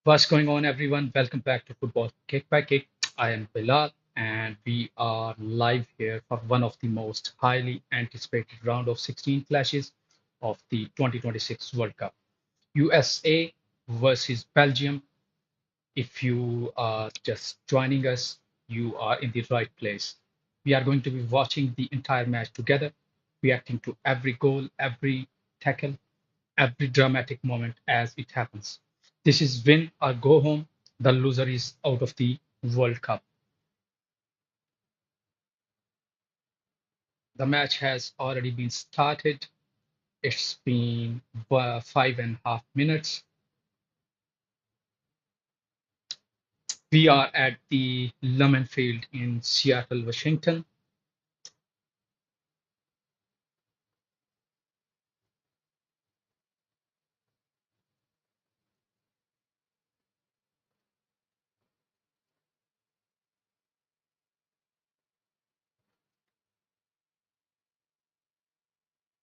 What's going on, everyone? Welcome back to Football Kick by Kick. I am Bilal, and we are live here for one of the most highly anticipated round of 16 clashes of the 2026 World Cup. USA versus Belgium. If you are just joining us, you are in the right place. We are going to be watching the entire match together, reacting to every goal, every tackle, every dramatic moment as it happens. This is win or go home. The loser is out of the World Cup. The match has already been started. It's been 5.5 minutes. We are at the Lumen Field in Seattle, Washington.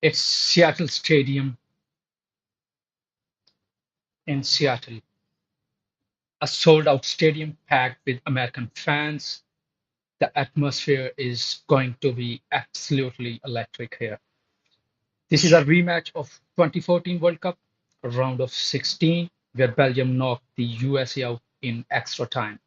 It's Seattle Stadium in Seattle, a sold out stadium packed with American fans. The atmosphere is going to be absolutely electric here. This is a rematch of 2014 World Cup, a round of 16, where Belgium knocked the USA out in extra time.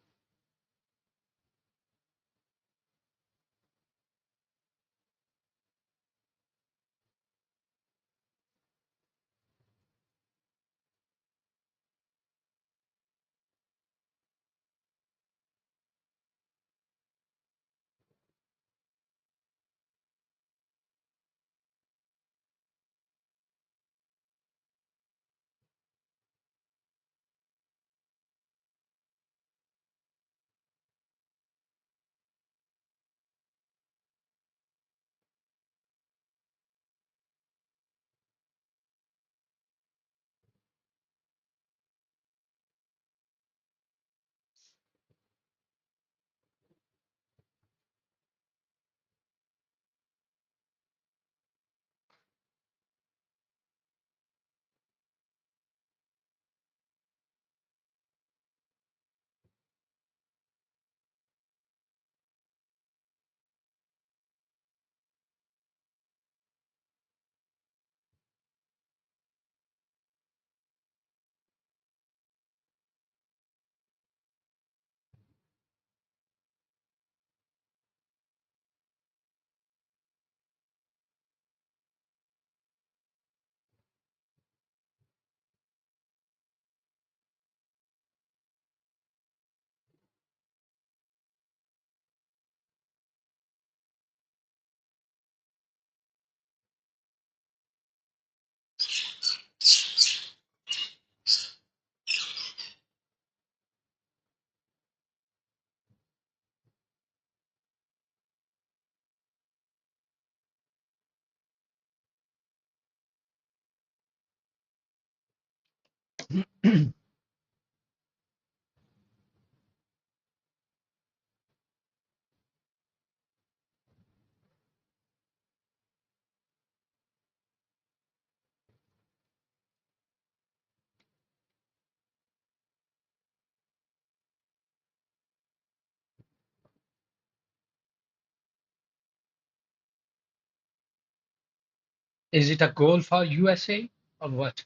Is it a goal for USA or what?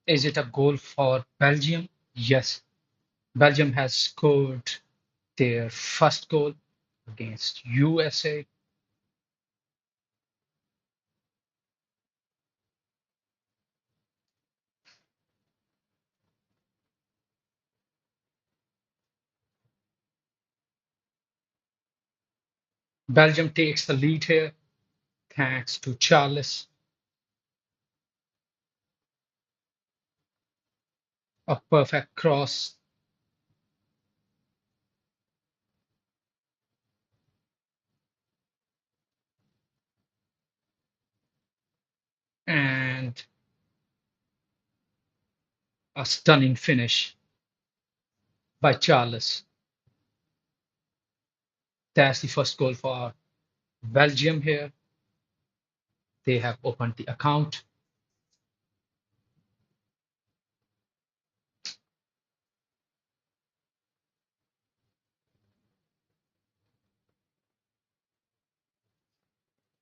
Is it a goal for Belgium? Yes. Belgium has scored their first goal against USA. Belgium takes the lead here thanks to Charles, a perfect cross, and a stunning finish by Charles. That's the first goal for Belgium here. They have opened the account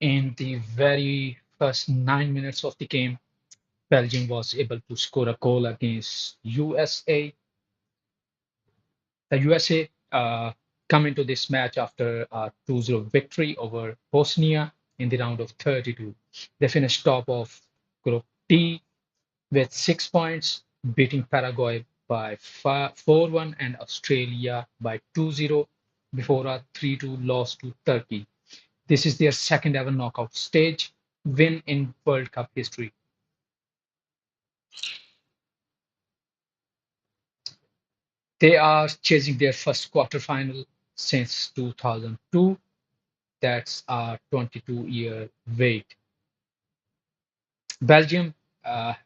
in the very first 9 minutes of the game. Belgium was able to score a goal against USA. The USA come into this match after a 2-0 victory over Bosnia in the round of 32. They finished top of Group D with 6 points, beating Paraguay by 4-1 and Australia by 2-0 before a 3-2 loss to Turkey. This is their second ever knockout stage win in World Cup history. They are chasing their first quarterfinal since 2002. That's a 22-year wait. Belgium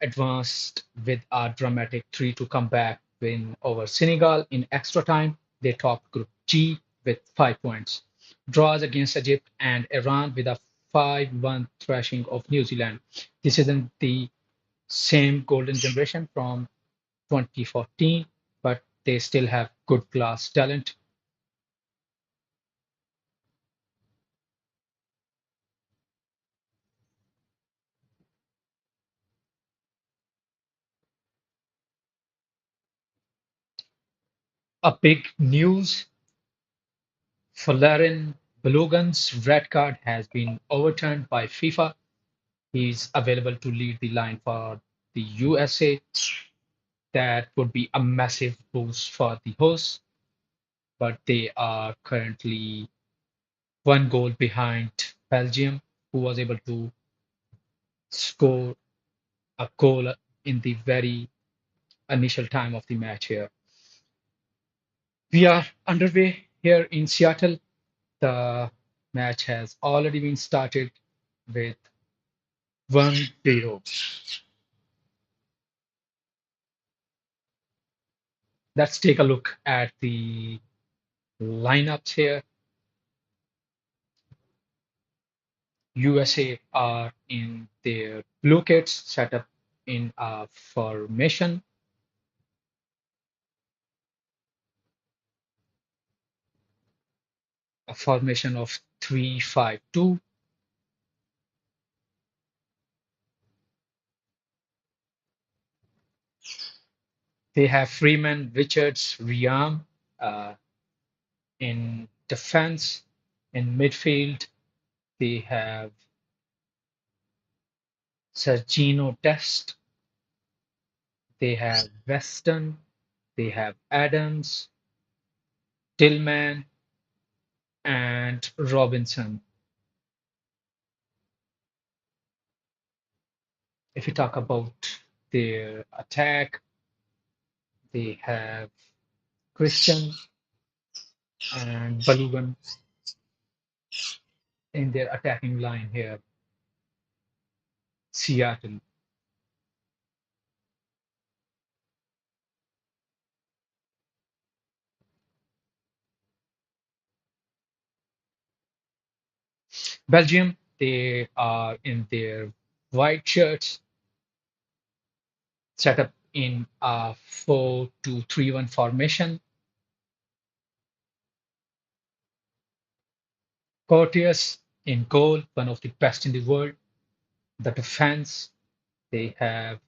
advanced with a dramatic 3-2 comeback win over Senegal in extra time. They topped Group G with 5 points. Draws against Egypt and Iran with a 5-1 thrashing of New Zealand. This isn't the same golden generation from 2014, but they still have good class talent. A big news: Folarin Balogun's red card has been overturned by FIFA. He's available to lead the line for the USA. That would be a massive boost for the hosts, but they are currently one goal behind Belgium, who was able to score a goal in the very initial time of the match here. We are underway here in Seattle. The match has already been started with 1-0. Let's take a look at the lineups here. USA are in their blue kits set up in a formation of 3-5-2. They have Freeman, Richards, Riam uh, in defense. In midfield, they have Sergino Dest, they have Weston, they have Adams, Tillman, and Robinson. If you talk about their attack, they have Christian and Balogun in their attacking line here. Seattle. Belgium, they are in their white shirts, set up in a 4-2-3-1 formation. Courteous in goal, one of the best in the world. The defense, they have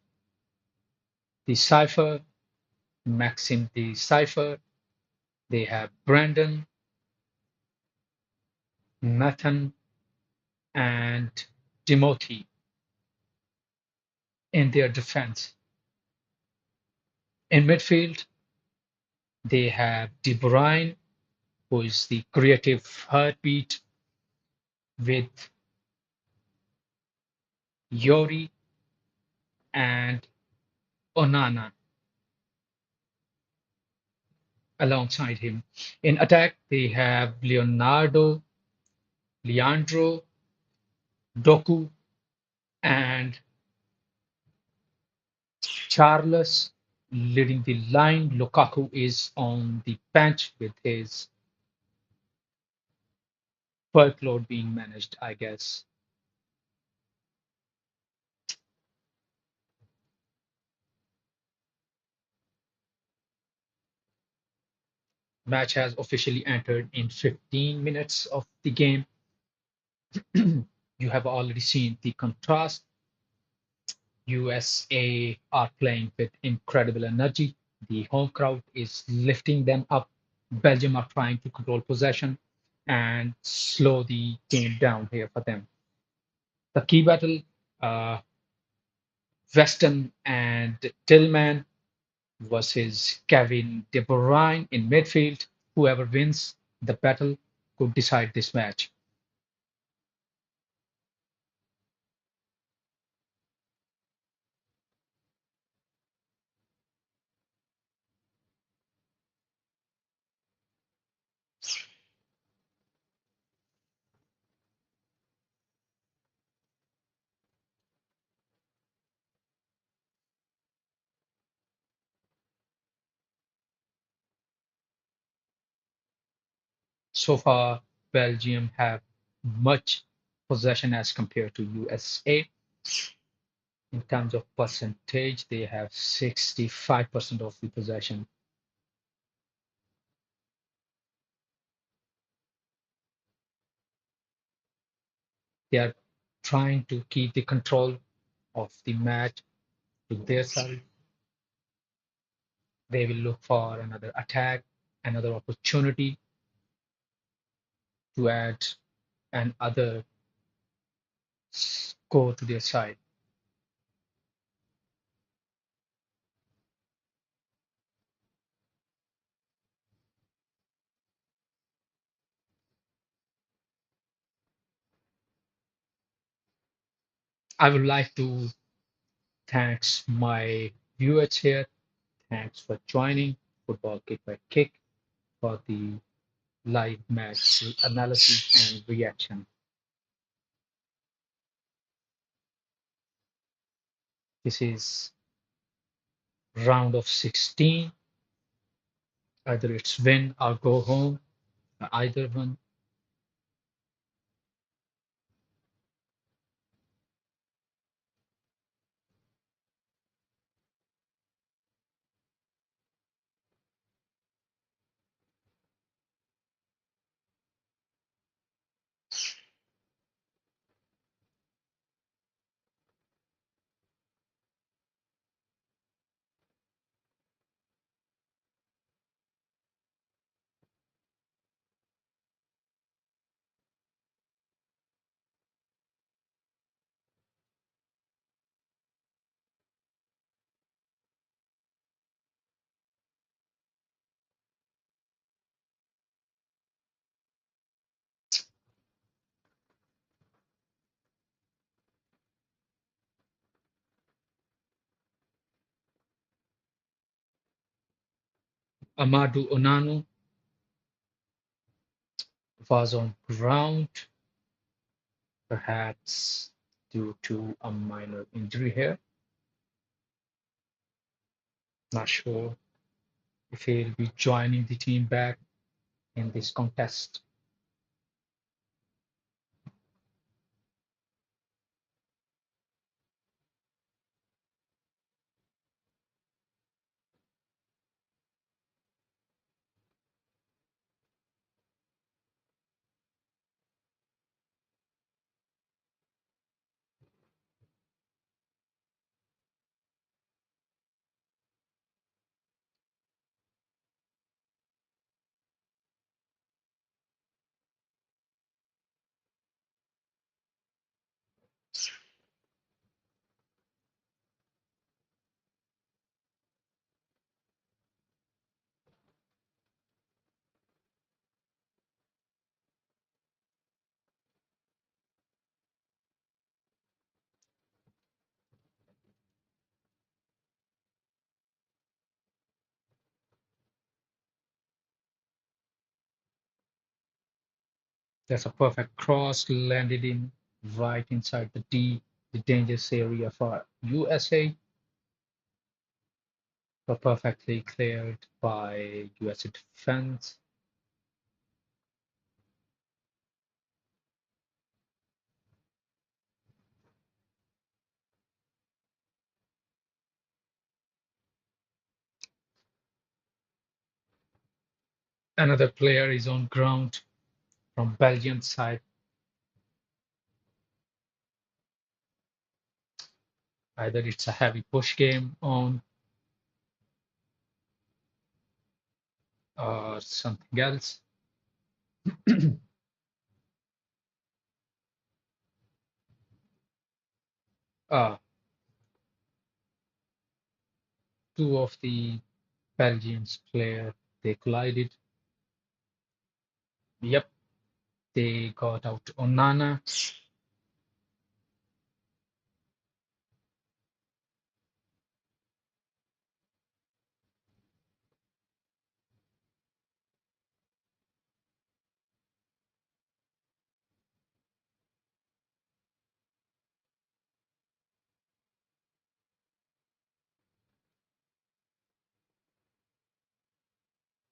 the Cipher, Maxim the Cipher. They have Brandon, Nathan, and Timothy in their defense. In midfield, they have De Bruyne, who is the creative heartbeat, with Yori and Onana alongside him. In attack, they have Leandro, Doku, and Charles leading the line. Lukaku is on the bench with his workload being managed, I guess. Match has officially entered in 15 minutes of the game. You have already seen the contrast. USA are playing with incredible energy. The home crowd is lifting them up. Belgium are trying to control possession and slow the game down here for them. The key battle, uh, Weston and Tillman versus Kevin De Bruyne in midfield. Whoever wins the battle could decide this match. So far, Belgium have much possession as compared to USA. In terms of percentage, they have 65% of the possession. They are trying to keep the control of the match to their side. They will look for another attack, another opportunity to add another score to their side. I would like to thanks my viewers here. Thanks for joining Football Kick by Kick for the live match analysis and reaction. This is round of 16. Either it's win or go home, either one. Amadou Onanu was on ground, perhaps due to a minor injury here. Not sure if he'll be joining the team back in this contest. There's a perfect cross landed in right inside the D, the dangerous area for USA, but perfectly cleared by USA defense. Another player is on ground from Belgium side. Either it's a heavy push game on or something else. uh, Two of the Belgians player they collided. Yep, they got out Onana.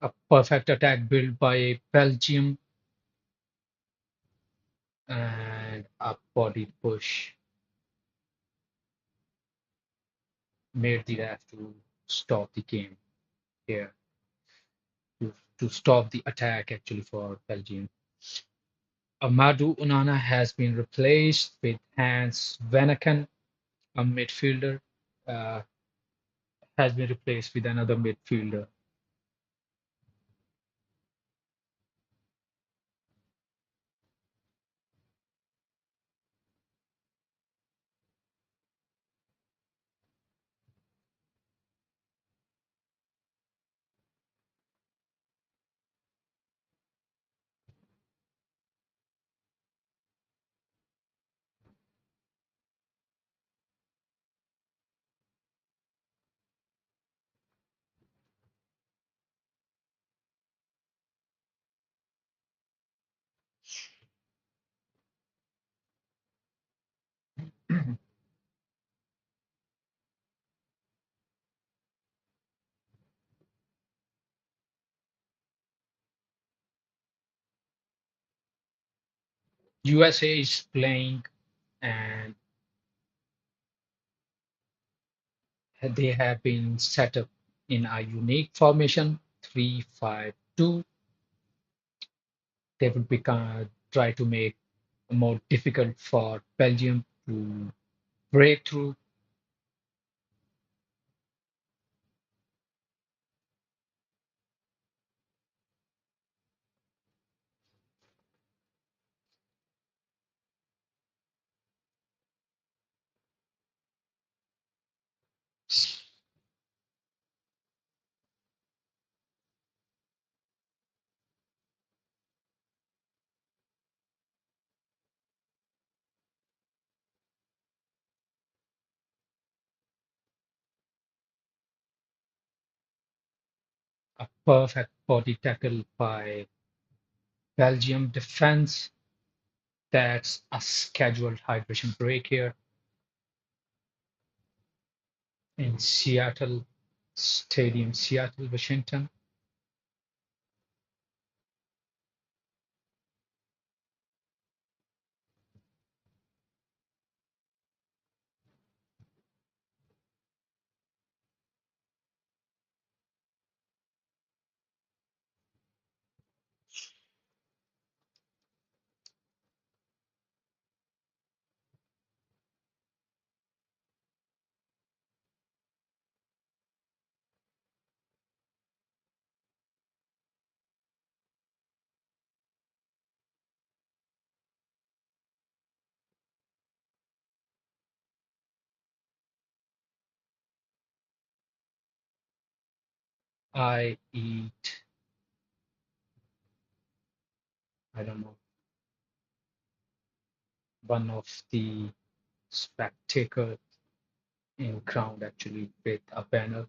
A perfect attack built by Belgium and a body push made the ref to stop the game here, to stop the attack actually for Belgium. Amadou Onana has been replaced with Hans Vanaken, a midfielder, uh, has been replaced with another midfielder. USA is playing and they have been set up in a unique formation 3-5-2. They would become try to make it more difficult for Belgium to break through. A perfect body tackle by Belgium defense. That's a scheduled hydration break here in Seattle Stadium, Seattle, Washington. I eat, I don't know, one of the spectacle in ground actually with a banner.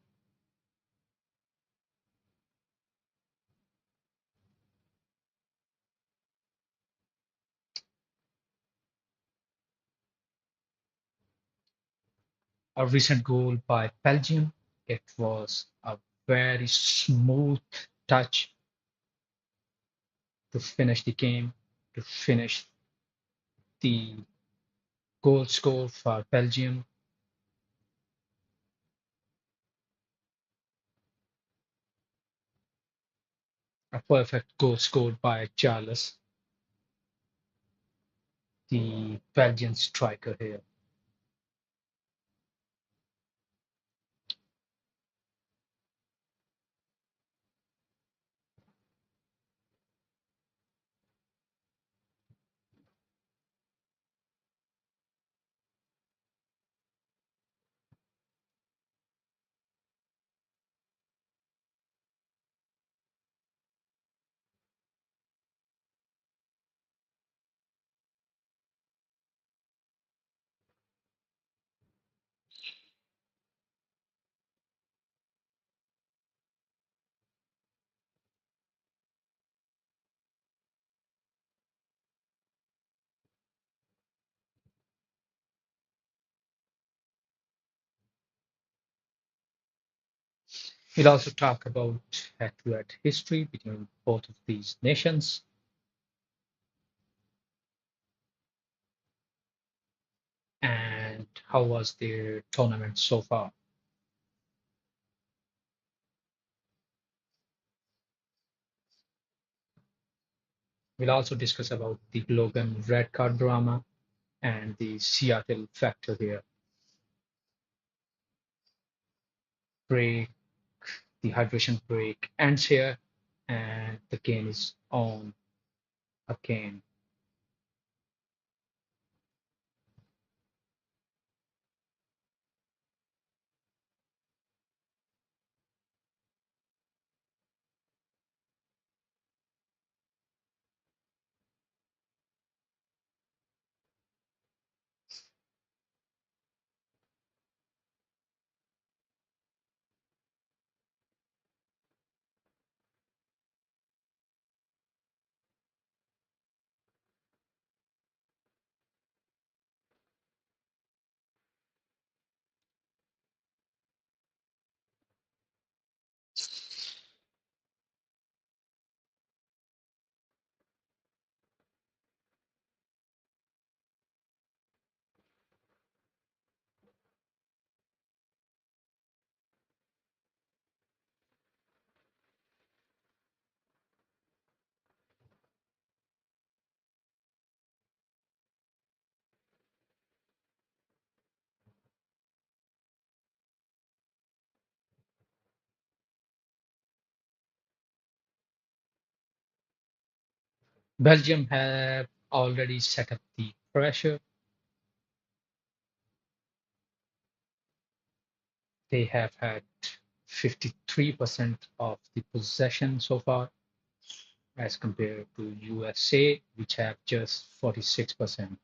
A recent goal by Belgium. It was a very smooth touch to finish the game, to finish the goal score for Belgium. A A perfect goal scored by Charles, the Belgian striker here. We'll also talk about head-to-head history between both of these nations and how was their tournament so far. We'll also discuss about the Logan red card drama and the Seattle factor here. Break, the hydration break ends here, and the game is on again. Belgium have already set up the pressure. They have had 53% of the possession so far, as compared to USA, which have just 46%.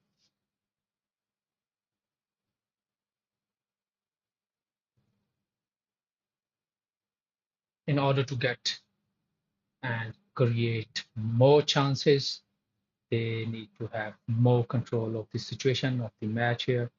In order to get and create more chances, they need to have more control of the situation of the match here.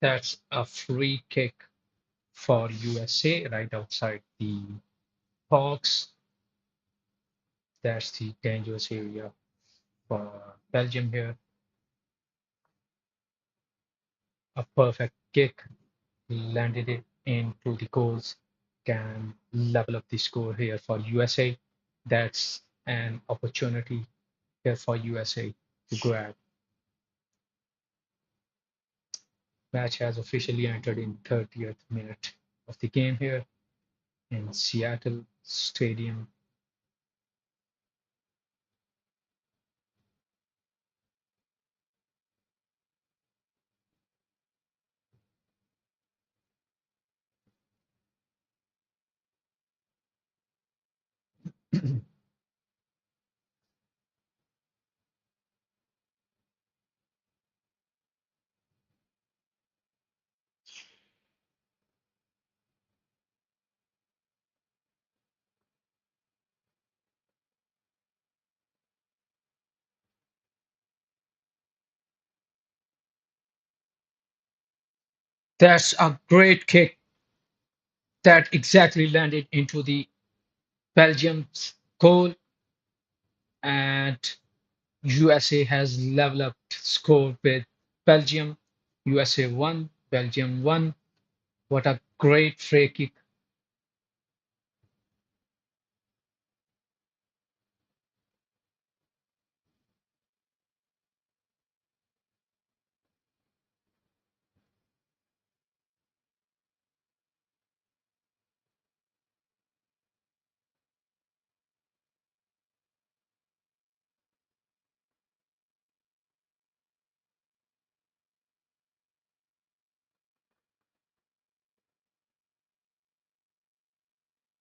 That's a free kick for USA right outside the box. That's the dangerous area for Belgium here. A perfect kick landed it into the goals, can level up the score here for USA. That's an opportunity here for USA to grab. Match has officially entered in 30th minute of the game here in Seattle Stadium. That's a great kick that exactly landed into the Belgium's goal, and USA has level up score with Belgium. USA won, Belgium won. What a great free kick.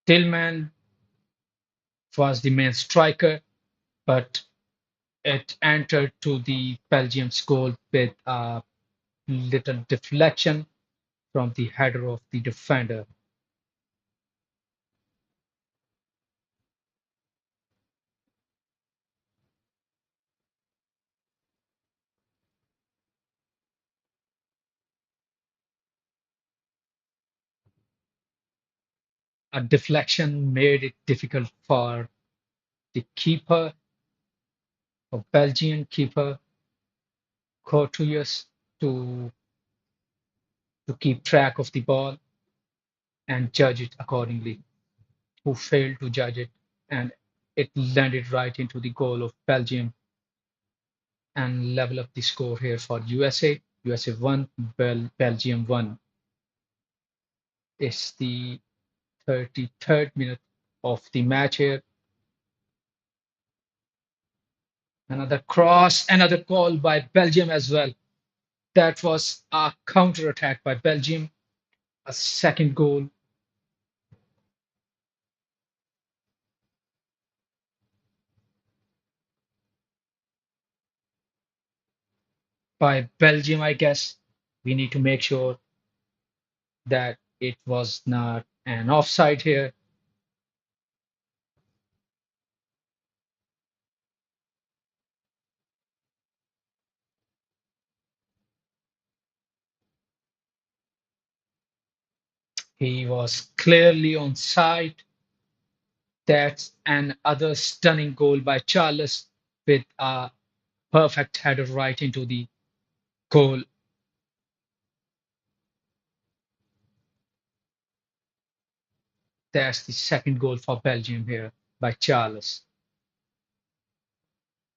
Tillman was the main striker, but it entered to the Belgium's goal with a little deflection from the header of the defender. A deflection made it difficult for the keeper, for Belgian keeper Courtois to to keep track of the ball and judge it accordingly, who failed to judge it, and it landed right into the goal of Belgium and level up the score here for USA. USA 1, Belgium 1. It's the 33rd minute of the match here. Another cross, another goal by Belgium as well. That was a counter attack by Belgium. A second goal by Belgium, I guess. We need to make sure that it was not an offside here. He was clearly on side. That's another stunning goal by Charles with a perfect header right into the goal. That's the second goal for Belgium here by Charles.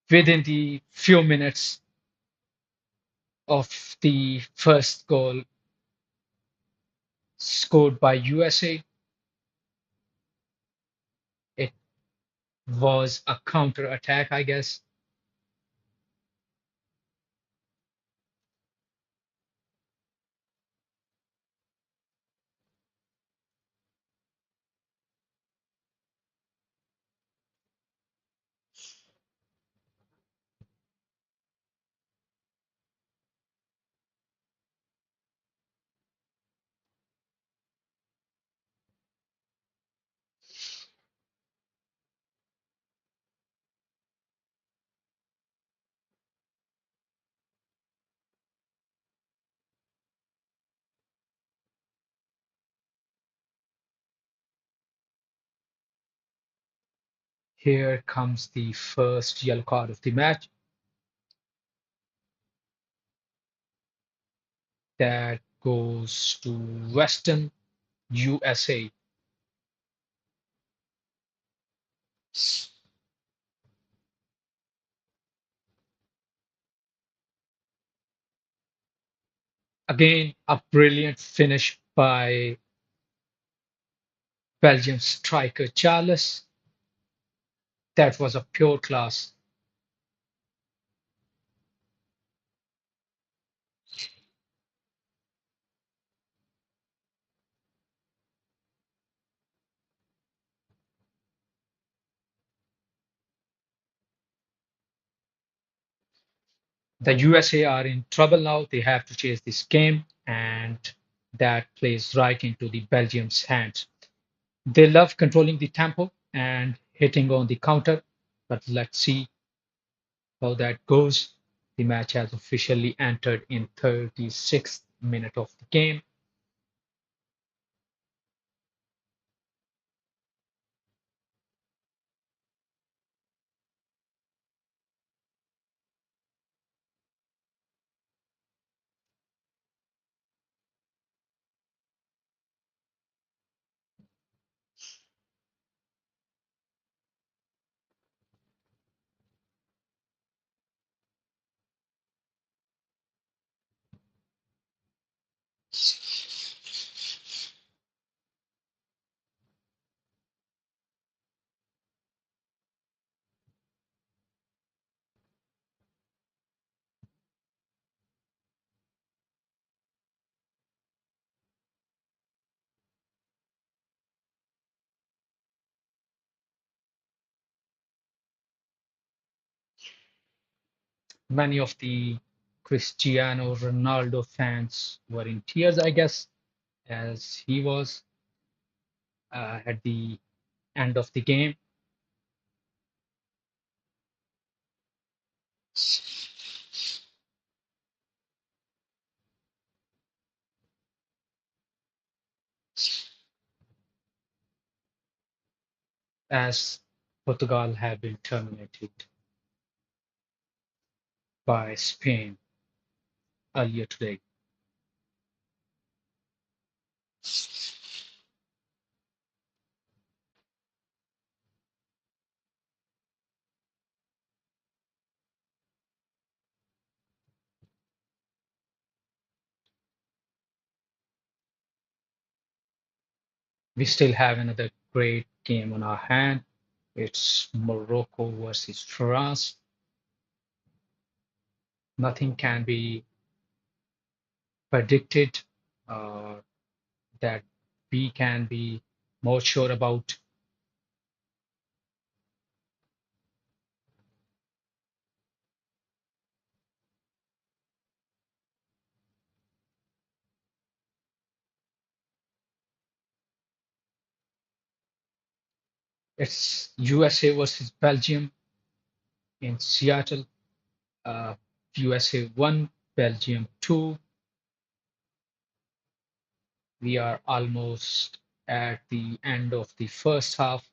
Within the few minutes of the first goal scored by USA, it was a counter attack, I guess. Here comes the first yellow card of the match that goes to Western USA. Again, a brilliant finish by Belgium striker Charles, that was a pure class. The USA are in trouble now. They have to chase this game, and that plays right into the Belgium's hands. They love controlling the tempo and hitting on the counter, but let's see how that goes. The match has officially entered in 36th minute of the game. Many of the Cristiano Ronaldo fans were in tears, I guess, as he was at the end of the game. As Portugal have been terminated by Spain earlier today. We still have another great game on our hand. It's Morocco versus France. Nothing can be predicted uh, that we can be more sure about. It's USA versus Belgium in Seattle. Uh, USA 1, Belgium 2. We are almost at the end of the first half.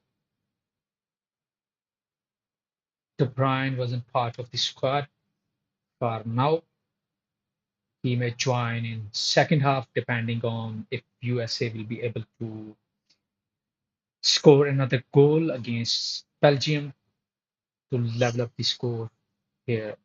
De Bruyne wasn't part of the squad for now. He may join in second half depending on if USA will be able to score another goal against Belgium to level up the score here.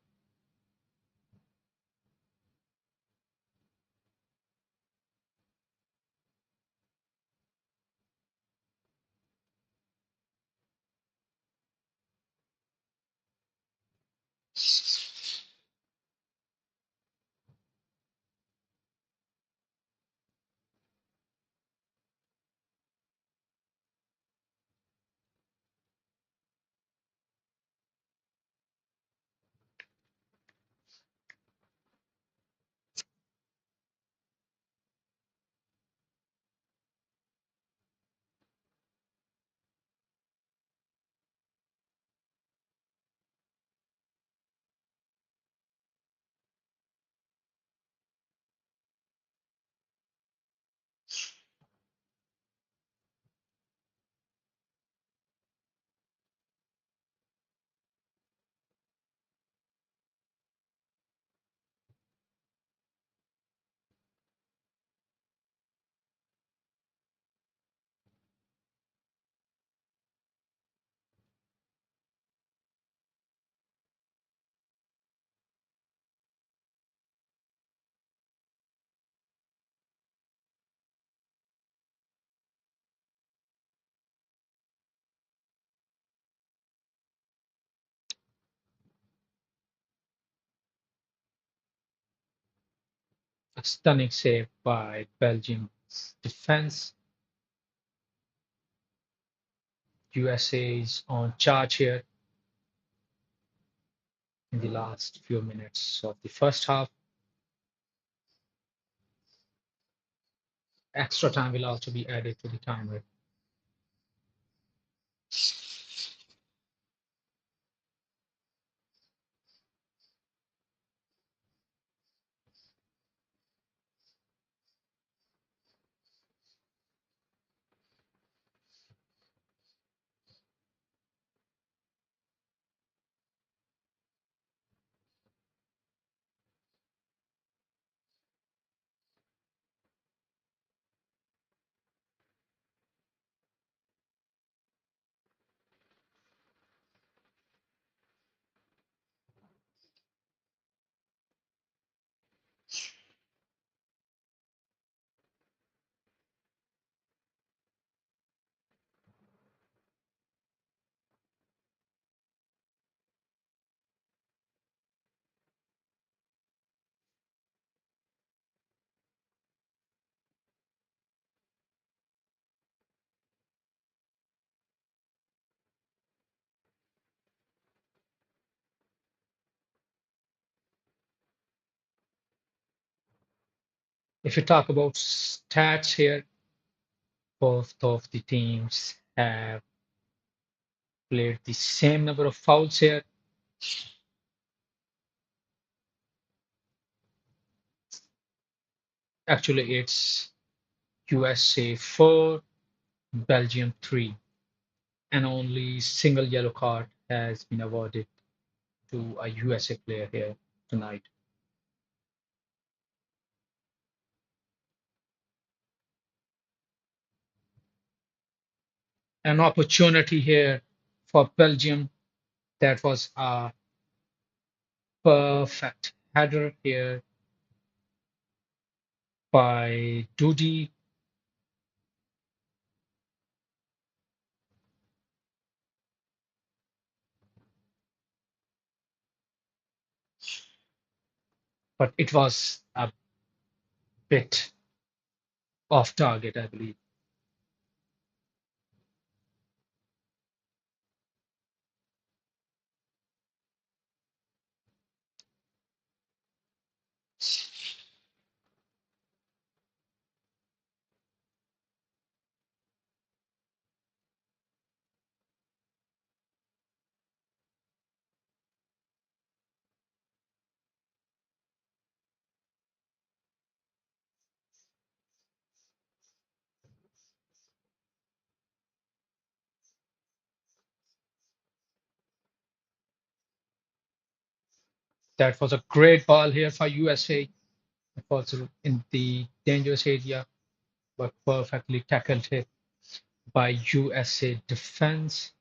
stunning save by Belgium's defense. USA is on charge here in the last few minutes of the first half. Extra time will also be added to the timer. If you talk about stats here, both of the teams have played the same number of fouls here. Actually, it's USA 4, Belgium 3, and only single yellow card has been awarded to a USA player here tonight. An opportunity here for Belgium. That was a perfect header here by Dudi, but it was a bit off target, I believe. That was a great ball here for USA. It was in the dangerous area, but perfectly tackled here by USA defense.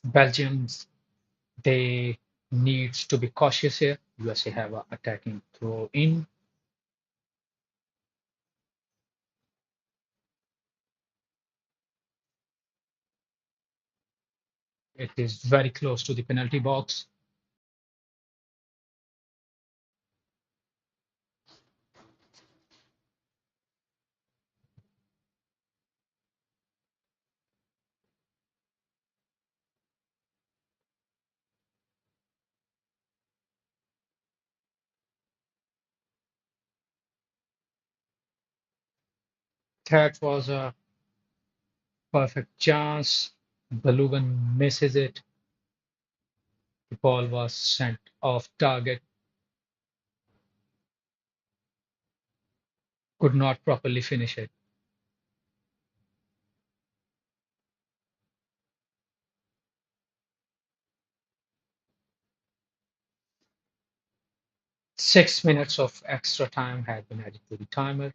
Belgians, they need to be cautious here. USA have a attacking throw in. It is very close to the penalty box. That was a perfect chance. Balogun misses it. The ball was sent off target. Could not properly finish it. 6 minutes of extra time had been added to the timer.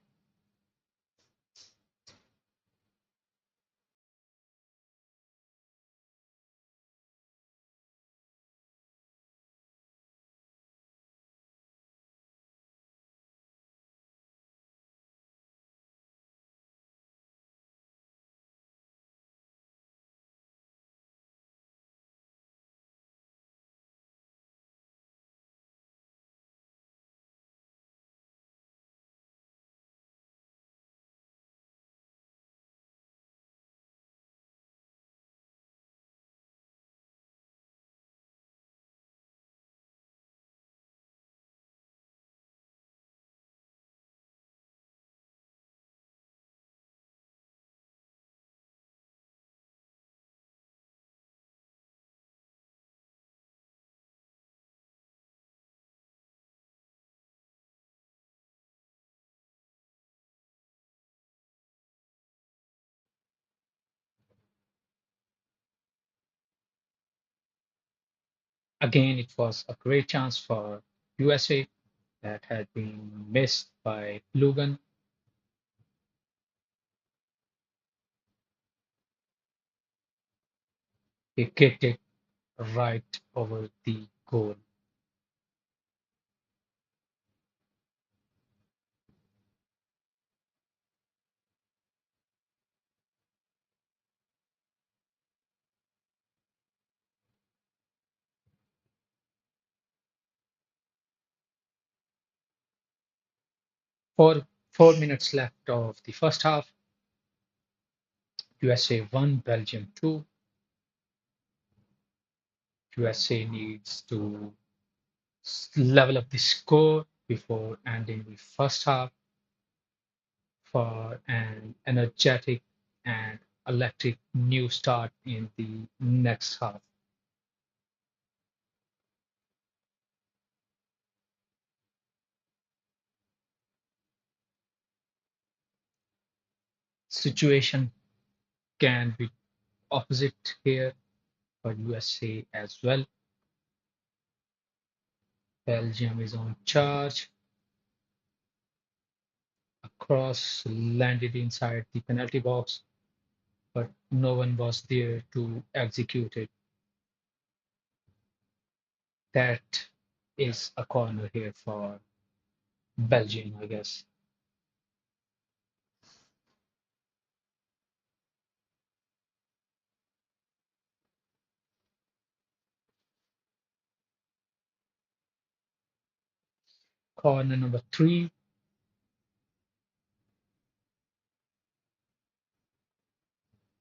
Again, it was a great chance for USA that had been missed by Lugan. He kicked it right over the goal. 4 minutes left of the first half. USA 1, Belgium 2. USA needs to level up the score before ending the first half for an energetic and electric new start in the next half. Situation can be opposite here for USA as well. Belgium is on charge. A cross landed inside the penalty box, but no one was there to execute it. That is a corner here for Belgium, I guess. Corner number three,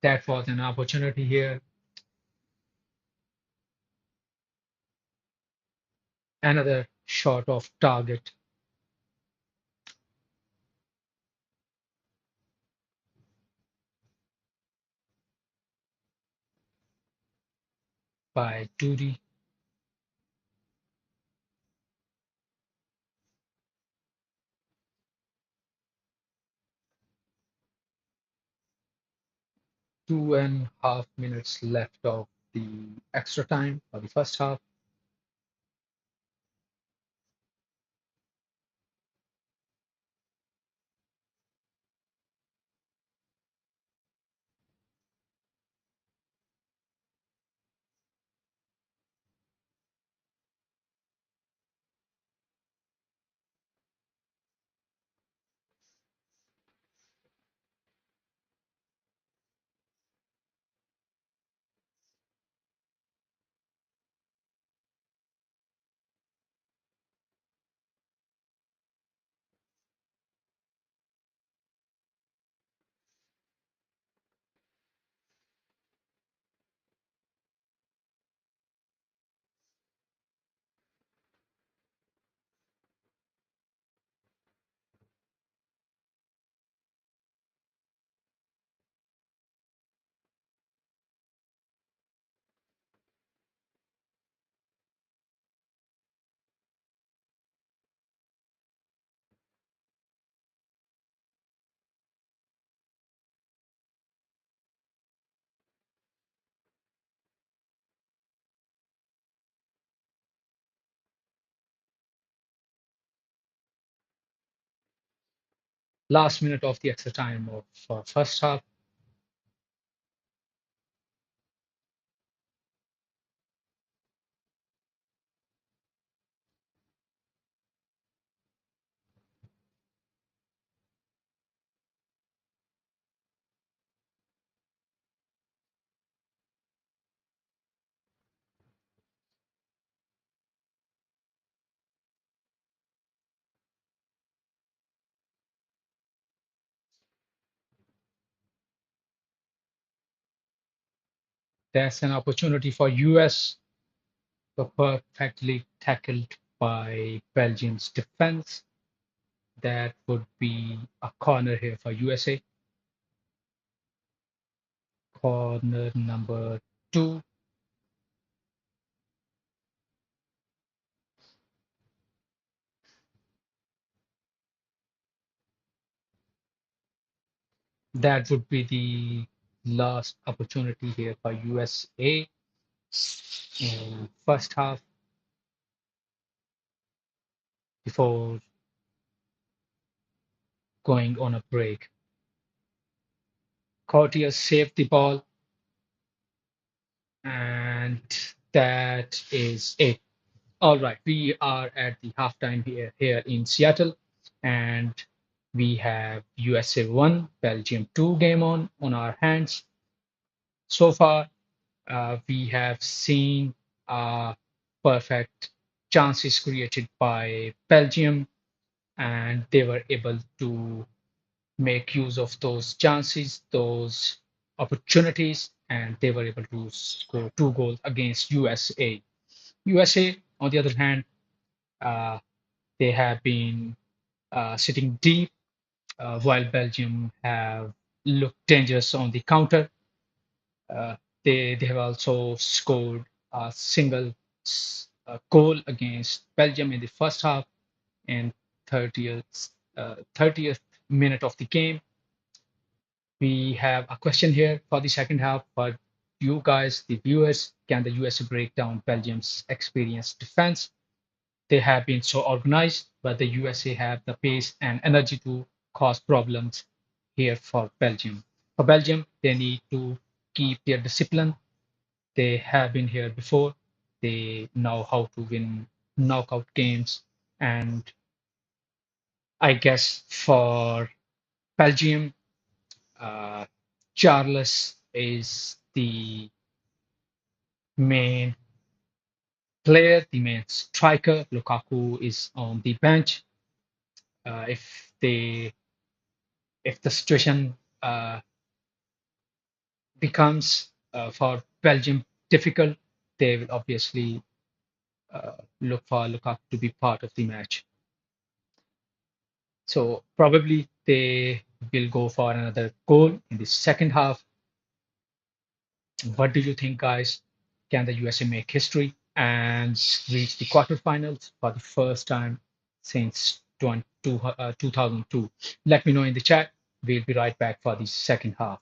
that was an opportunity here. Another shot of target by Duty. 2.5 minutes left of the extra time for the first half. last minute of the extra time of first half. There's an opportunity for US, but perfectly tackled by Belgium's defense. That would be a corner here for USA. Corner number two. That would be the last opportunity here for USA in first half before going on a break. Courtier saved the ball, and that is it. All right, we are at the halftime here in Seattle, and we have USA 1, Belgium 2 game on our hands. So far, we have seen perfect chances created by Belgium, and they were able to make use of those chances, those opportunities, and they were able to score two goals against USA. USA, on the other hand, uh, they have been sitting deep while Belgium have looked dangerous on the counter. Uh, they have also scored a single goal against Belgium in the first half and 30th minute of the game. We have a question here for the second half, but you guys, the viewers, can the USA break down Belgium's experienced defense? They have been so organized, but the USA have the pace and energy to cause problems here for Belgium. For Belgium, they need to keep their discipline. They have been here before. They know how to win knockout games. And I guess for Belgium, uh, Charles is the main player, the main striker. Lukaku is on the bench. If the situation becomes for Belgium difficult, they will obviously look for Lukaku to be part of the match. So probably they will go for another goal in the second half. What do you think, guys? Can the USA make history and reach the quarterfinals for the first time since 2002? Let me know in the chat. We'll be right back for the second half.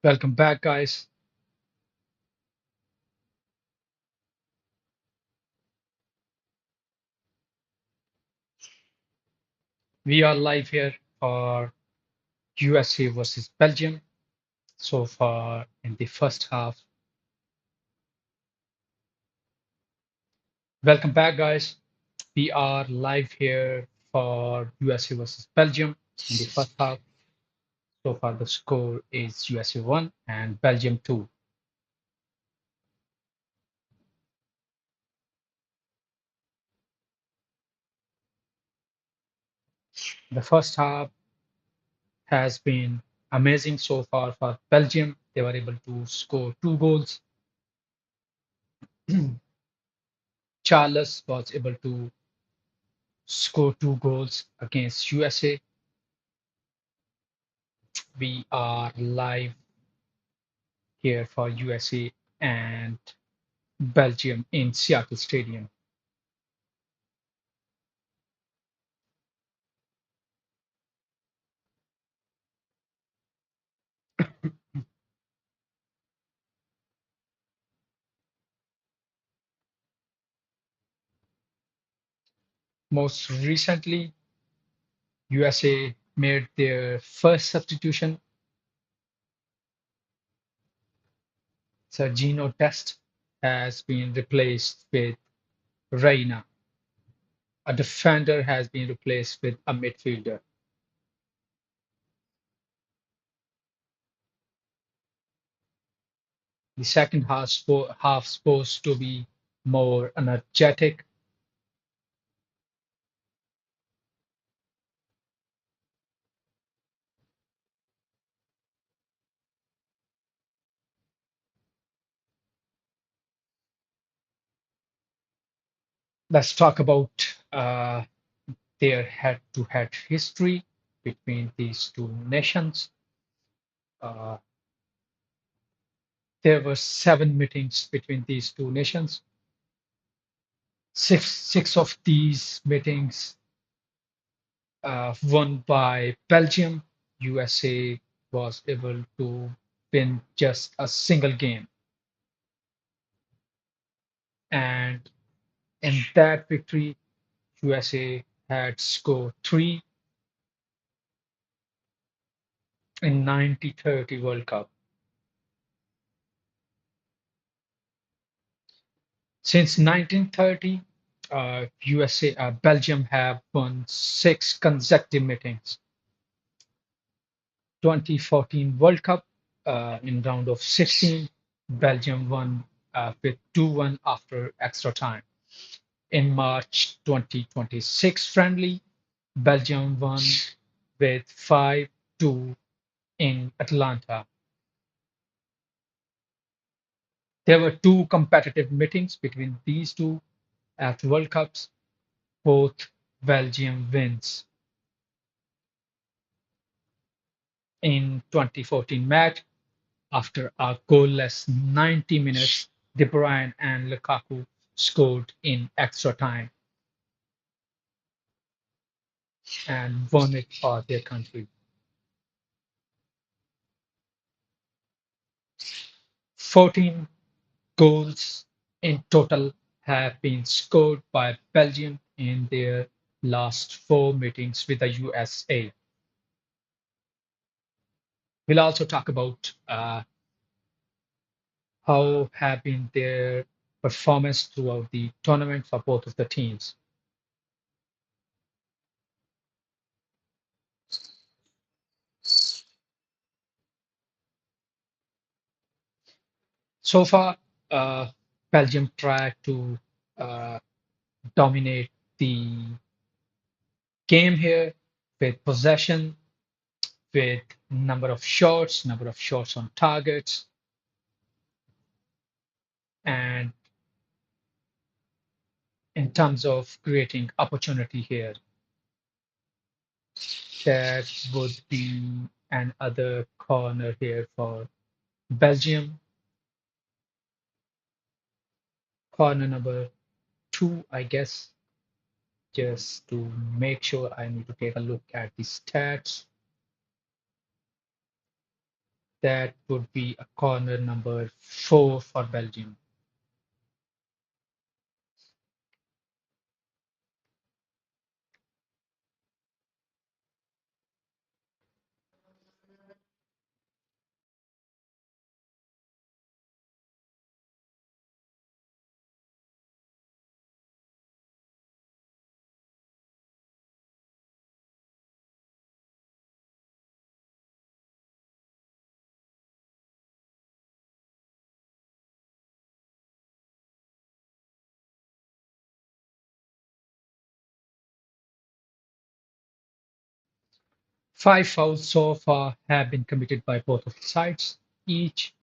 Welcome back, guys. We are live here for USA versus Belgium. So far in the first half. Welcome back, guys. We are live here for USA versus Belgium in the first half. So far, the score is USA 1 and Belgium 2. The first half has been amazing so far for Belgium. They were able to score 2 goals. Charles was able to score 2 goals against USA. We are live here for USA and Belgium in Seattle Stadium. Most recently, USA made their first substitution. Sergino Dest has been replaced with Reina. A defender has been replaced with a midfielder. The second half supposed to be more energetic. Let's talk about their head-to-head history between these two nations. Uh, there were 7 meetings between these two nations. Six of these meetings won by Belgium. USA was able to win just a single game. And in that victory, USA had scored three in 1930 World Cup. Since 1930, Belgium have won 6 consecutive meetings. 2014 World Cup in round of 16, Belgium won with 2-1 after extra time. In March 2026 friendly, Belgium won with 5-2 in Atlanta. There were two competitive meetings between these two at World Cups, both Belgium wins. In 2014 match, after a goalless 90 minutes, De Bruyne and Lukaku scored in extra time and won it for their country. 14 goals in total have been scored by Belgium in their last 4 meetings with the USA. We'll also talk about how have been their performance throughout the tournament for both of the teams. So far, uh, Belgium tried to uh, dominate the game here with possession, with number of shots on targets, and in terms of creating opportunity here, that would be another corner here for Belgium. Corner number two, I guess, just to make sure I need to take a look at the stats. That would be a corner number 4 for Belgium. 5 fouls so far have been committed by both of the sides, each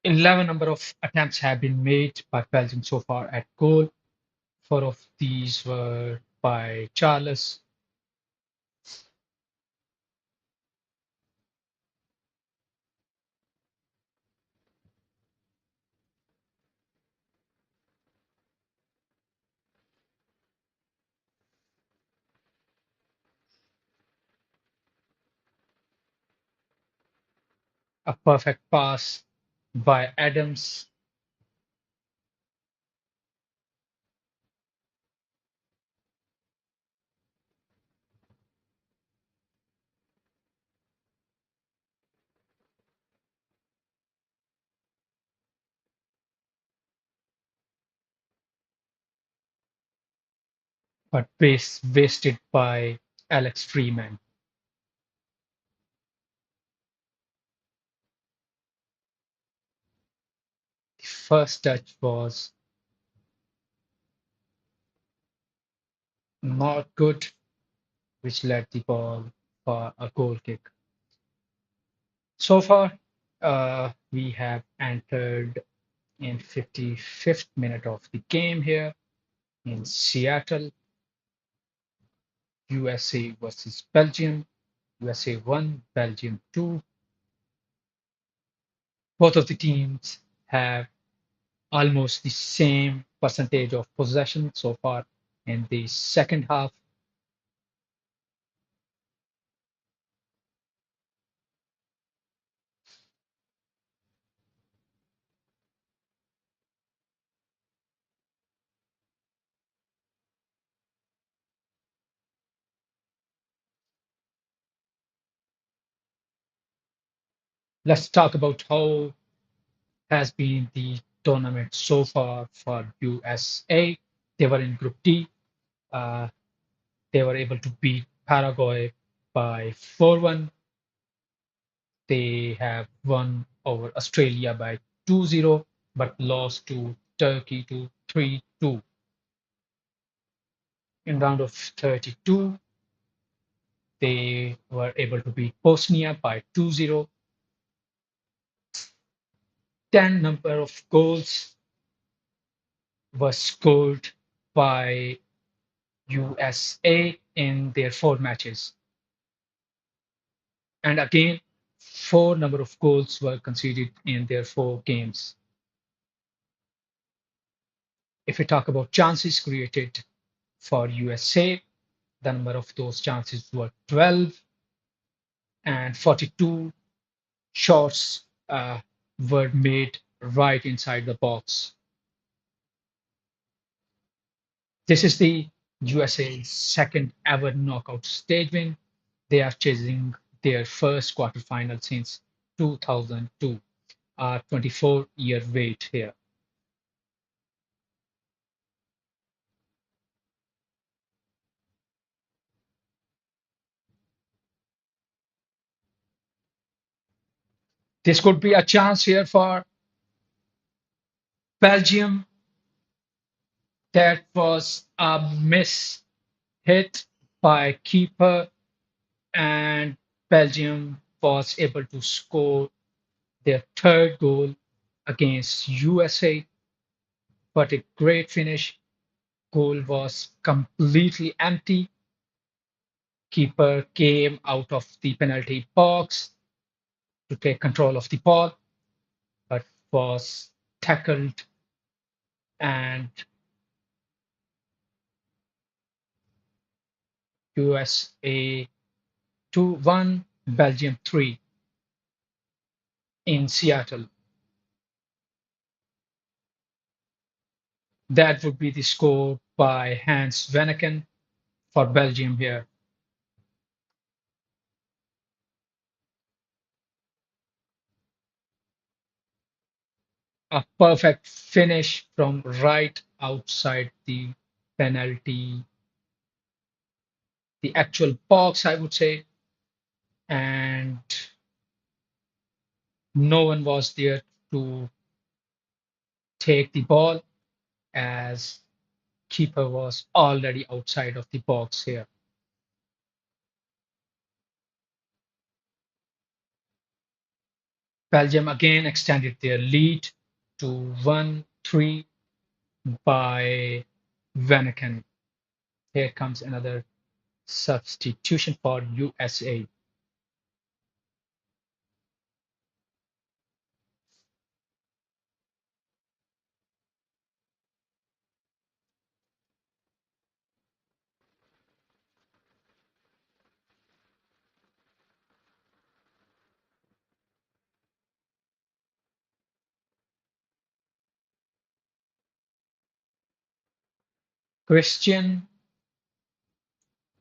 eleven number of attempts have been made by Belgium so far at goal. Four of these were by Charles, a perfect pass by Adams, but wasted by Alex Freeman. The first touch was not good, which led the ball for a goal kick. So far, we have entered in 55th minute of the game here in Seattle, USA versus Belgium. USA 1, Belgium 2. Both of the teams have almost the same percentage of possession so far in the second half. Let's talk about how has been the tournament so far for USA. They were in Group D. Uh, they were able to beat Paraguay by 4-1. They have won over Australia by 2-0, but lost to Turkey to 3-2. In round of 32, they were able to beat Bosnia by 2-0. 10 number of goals were scored by USA in their four matches. And again, four number of goals were conceded in their four games. If we talk about chances created for USA, the number of those chances were 12 and 42 shots were made right inside the box. This is the USA's second ever knockout stage win. They are chasing their first quarterfinal since 2002, a 24-year wait here. This could be a chance here for Belgium. That was a miss hit by keeper, and Belgium was able to score their third goal against USA. But a great finish. Goal was completely empty. Keeper came out of the penalty box to take control of the ball, but was tackled, and USA 2-1, Belgium 3 in Seattle. That would be the score by Hans Vanaken for Belgium here. A perfect finish from right outside the penalty, the actual box, I would say, and no one was there to take the ball as keeper was already outside of the box here. Belgium again extended their lead to 1-3 by Vanaken. Here comes another substitution for USA. Christian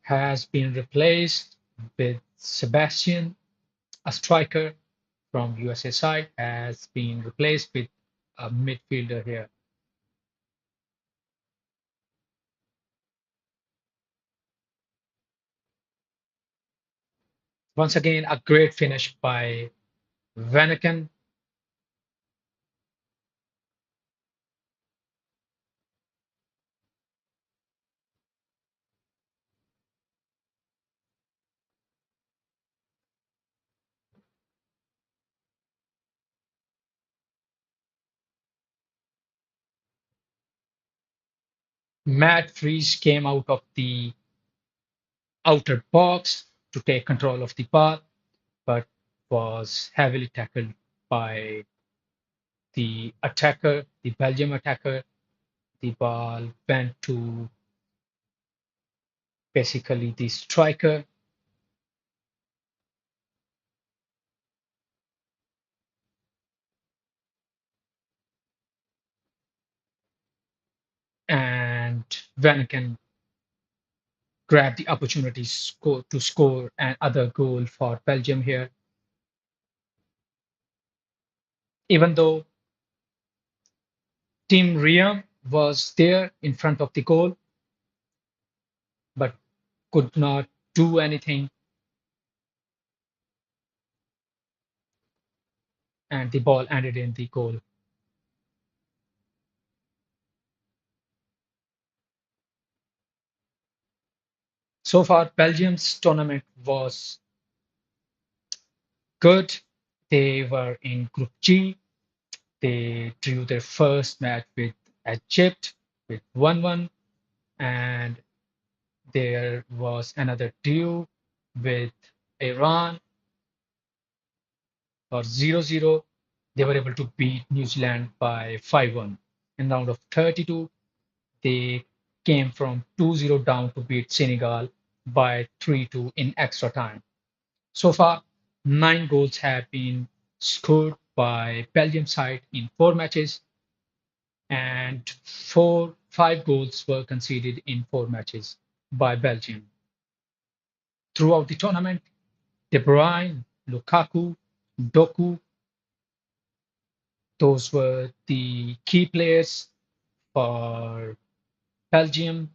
has been replaced with Sebastian, a striker from USA side, has been replaced with a midfielder here. Once again, a great finish by Vanaken. Matt Fries came out of the outer box to take control of the ball, but was heavily tackled by the attacker, the Belgium attacker. The ball went to basically the striker, and Vanaken grabbed the opportunity to score another goal for Belgium here. Even though Tim Riem was there in front of the goal, but could not do anything, and the ball ended in the goal. So far, Belgium's tournament was good. They were in Group G. They drew their first match with Egypt with 1-1, and There was another draw with Iran or 0-0. They were able to beat New Zealand by 5-1. In round of 32, they came from 2-0 down to beat Senegal by 3-2 in extra time. So far, 9 goals have been scored by Belgium side in 4 matches, and 5 goals were conceded in 4 matches by Belgium. Throughout the tournament, De Bruyne, Lukaku, Doku, those were the key players for Belgium.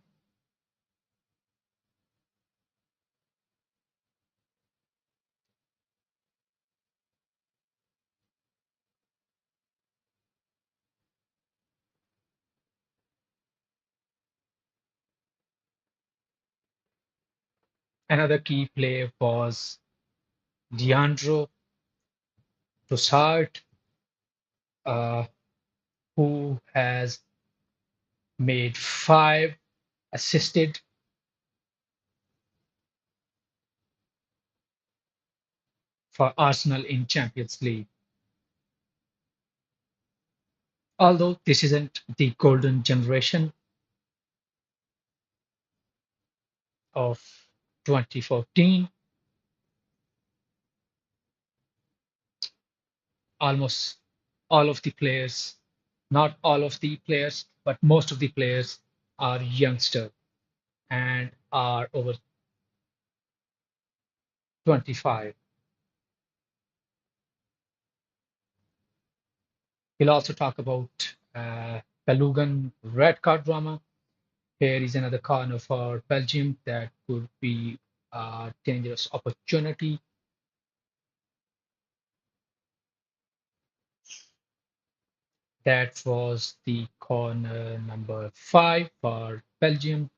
Another key player was Leandro Trossard, uh, who has made 5 assisted for Arsenal in Champions League. Although this isn't the golden generation of 2014, almost all of the players, not all of the players, but most of the players are youngster and are over 25. We'll also talk about Belugan red card drama. Here is another corner for Belgium that could be a dangerous opportunity. That was the corner number 5 for Belgium.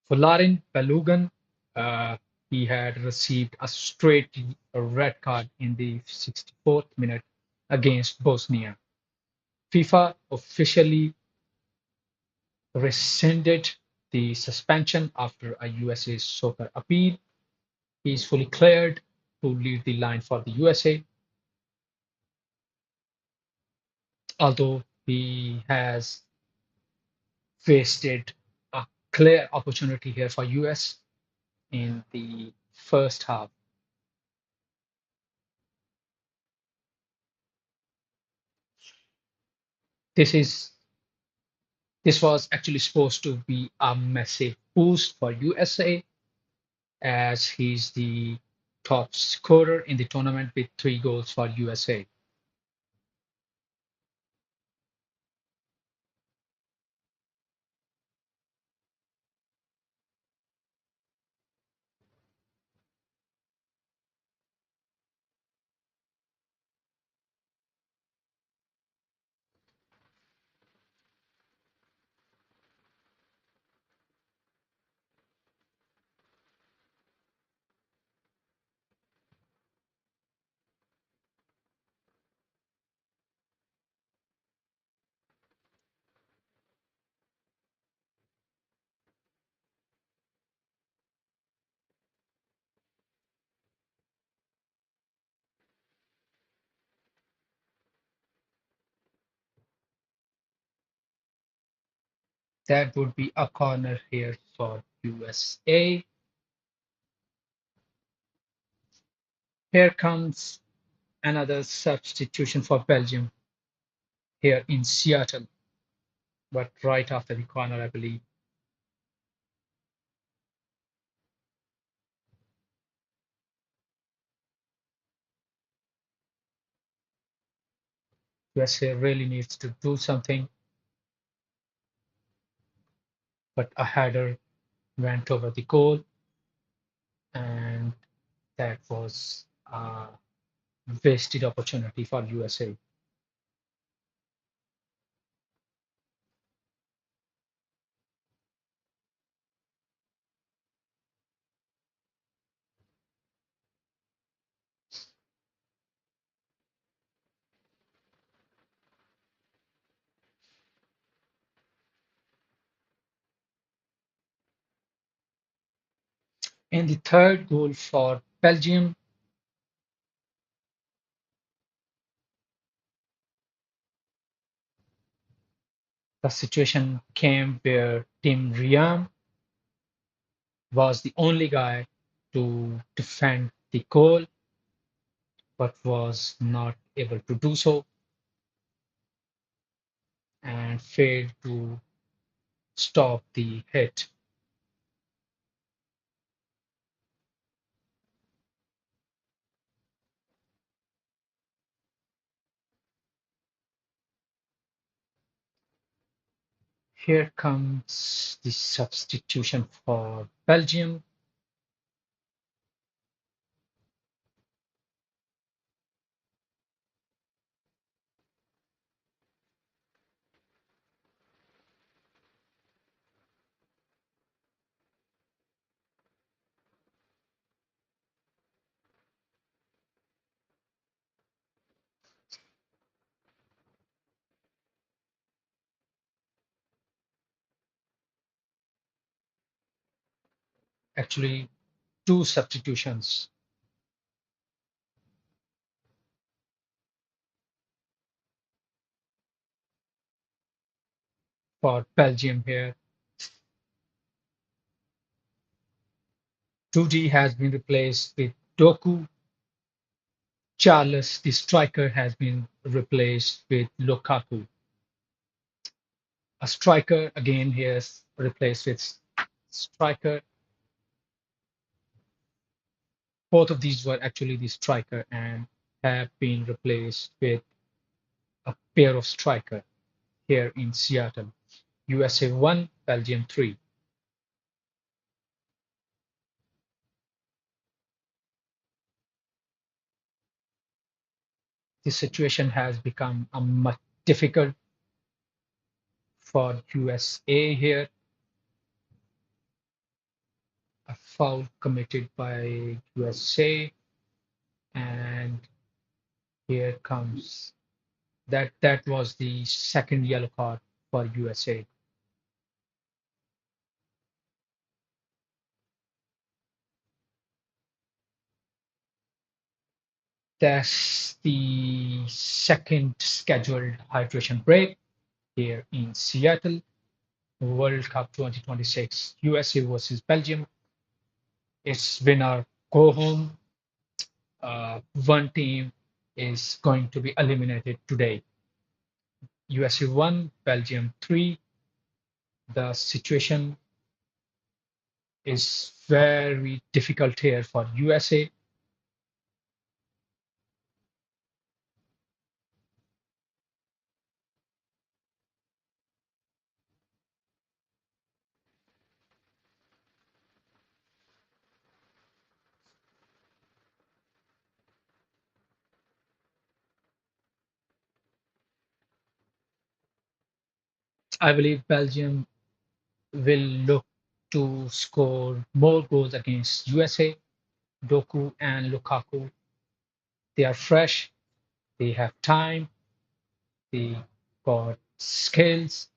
For Larin Belugan, he had received a straight red card in the 64th minute against Bosnia. FIFA officially rescinded the suspension after a USA soccer appeal. He is fully cleared to lead the line for the USA, although he has wasted a clear opportunity here for US in the first half. This is this was actually supposed to be a massive boost for USA as he's the top scorer in the tournament with 3 goals for USA. That would be a corner here for USA. Here comes another substitution for Belgium here in Seattle, but right after the corner, I believe. USA really needs to do something, but a header went over the goal, and that was a wasted opportunity for USA. In the third goal for Belgium, the situation came where Tim Riam was the only guy to defend the goal, but was not able to do so and failed to stop the hit. Here comes the substitution for Belgium. Actually, two substitutions for Belgium here. 2G has been replaced with Doku. Charles, the striker, has been replaced with Lukaku. A striker again here is replaced with striker. Both of these were actually the striker and have been replaced with a pair of striker here in Seattle. USA 1, Belgium 3. The situation has become a much difficult for USA here. A foul committed by USA, and here comes that was the second yellow card for USA. That's the second scheduled hydration break here in Seattle. World Cup 2026, USA versus Belgium. It's winner go home. One team is going to be eliminated today. USA 1, Belgium 3. The situation is very difficult here for USA. I believe Belgium will look to score more goals against USA. Doku and Lukaku, they are fresh, they have time, they got skills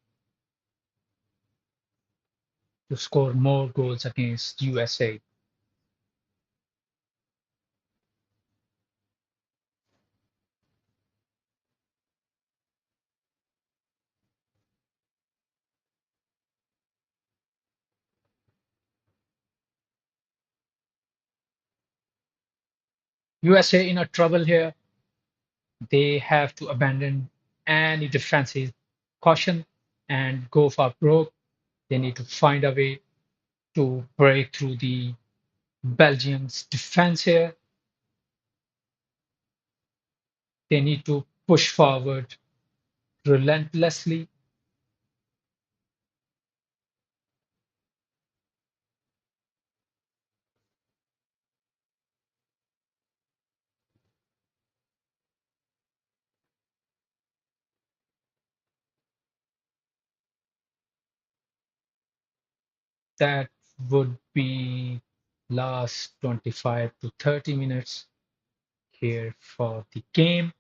to score more goals against USA. USA in a trouble here. They have to abandon any defensive caution and go for broke. They need to find a way to break through the Belgium's defense here. They need to push forward relentlessly. That would be last 25 to 30 minutes here for the game.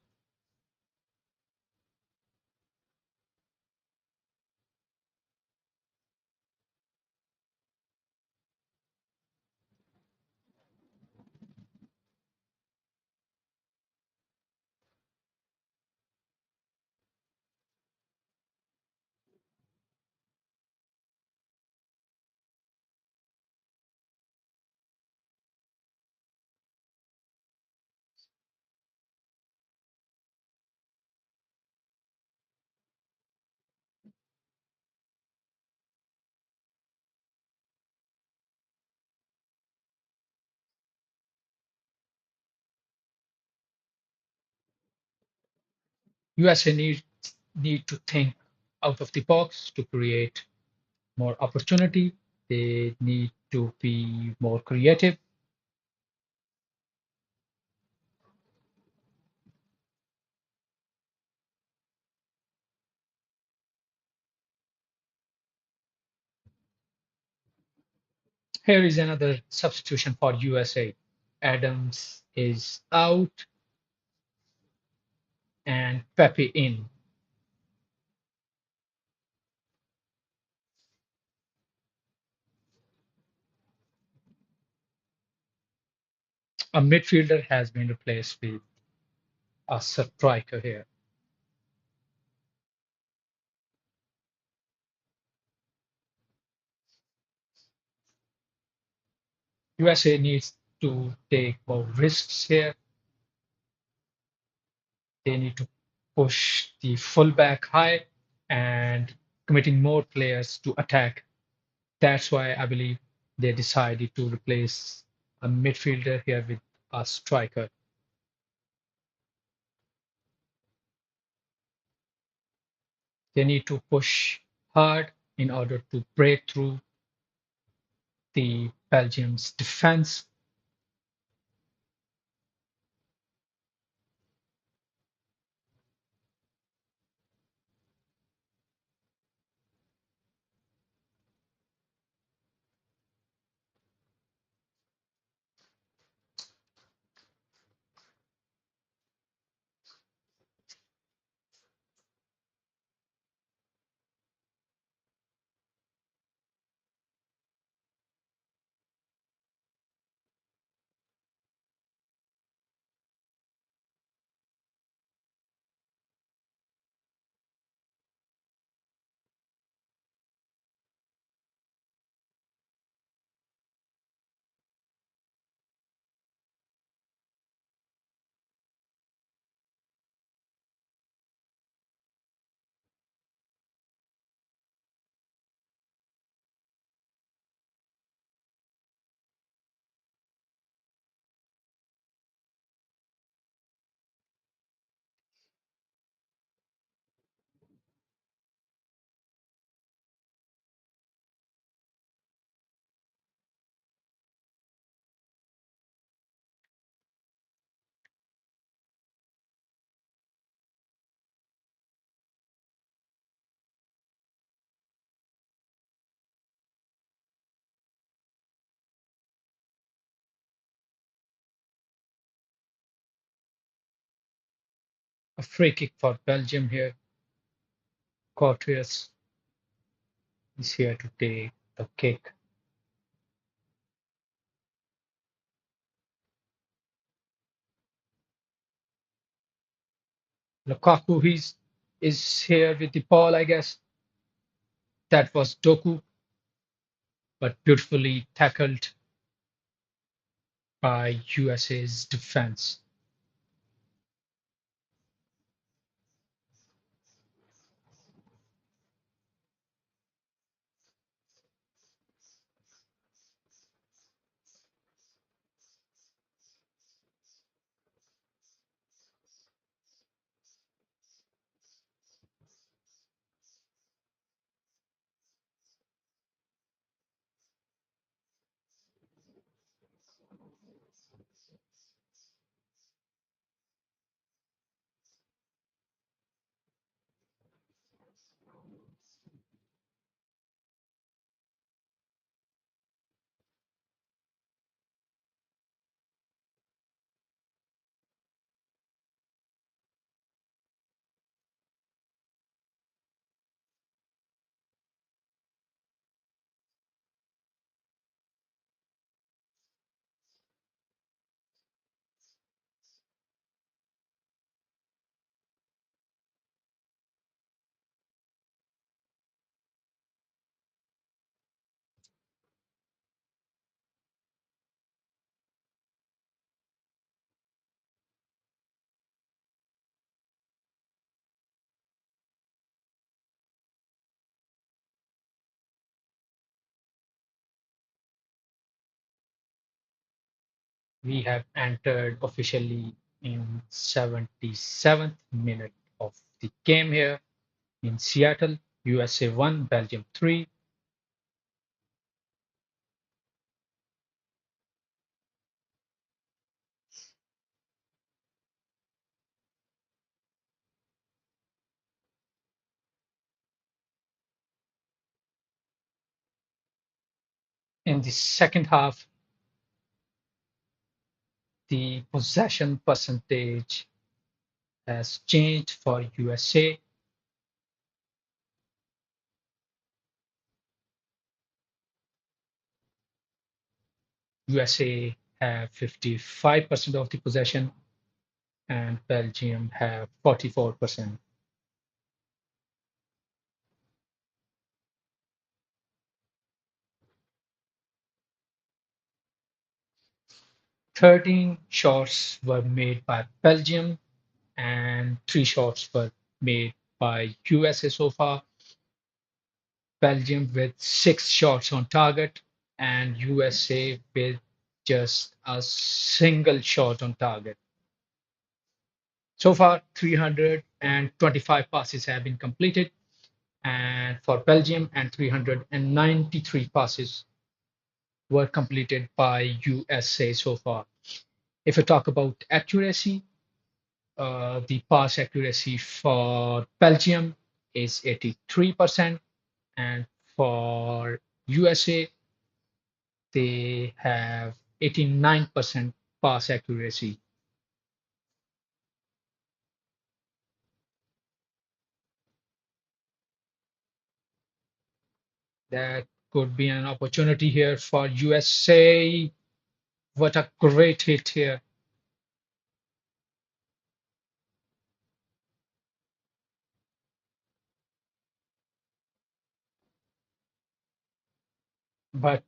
USA need to think out of the box to create more opportunity. They need to be more creative. Here is another substitution for USA. Adams is out and Pepe in. A midfielder has been replaced with a striker here. USA needs to take more risks here. They need to push the fullback high and committing more players to attack. That's why I believe they decided to replace a midfielder here with a striker. They need to push hard in order to break through the Belgium's defense. A free kick for Belgium here. Courtois is here to take the kick. Lukaku is here with the ball, I guess. That was Doku, but beautifully tackled by USA's defense. We have entered officially in 77th minute of the game here in Seattle. USA 1, Belgium 3. In the second half, the possession percentage has changed for USA. USA have 55% of the possession and Belgium have 44%. 13 shots were made by Belgium and 3 shots were made by USA so far. Belgium with 6 shots on target and USA with just a single shot on target. So far, 325 passes have been completed, and for Belgium, and 393 passes were completed by USA so far. If we talk about accuracy, the pass accuracy for Belgium is 83%, and for USA, they have 89% pass accuracy. That could be an opportunity here for USA. What a great hit here. But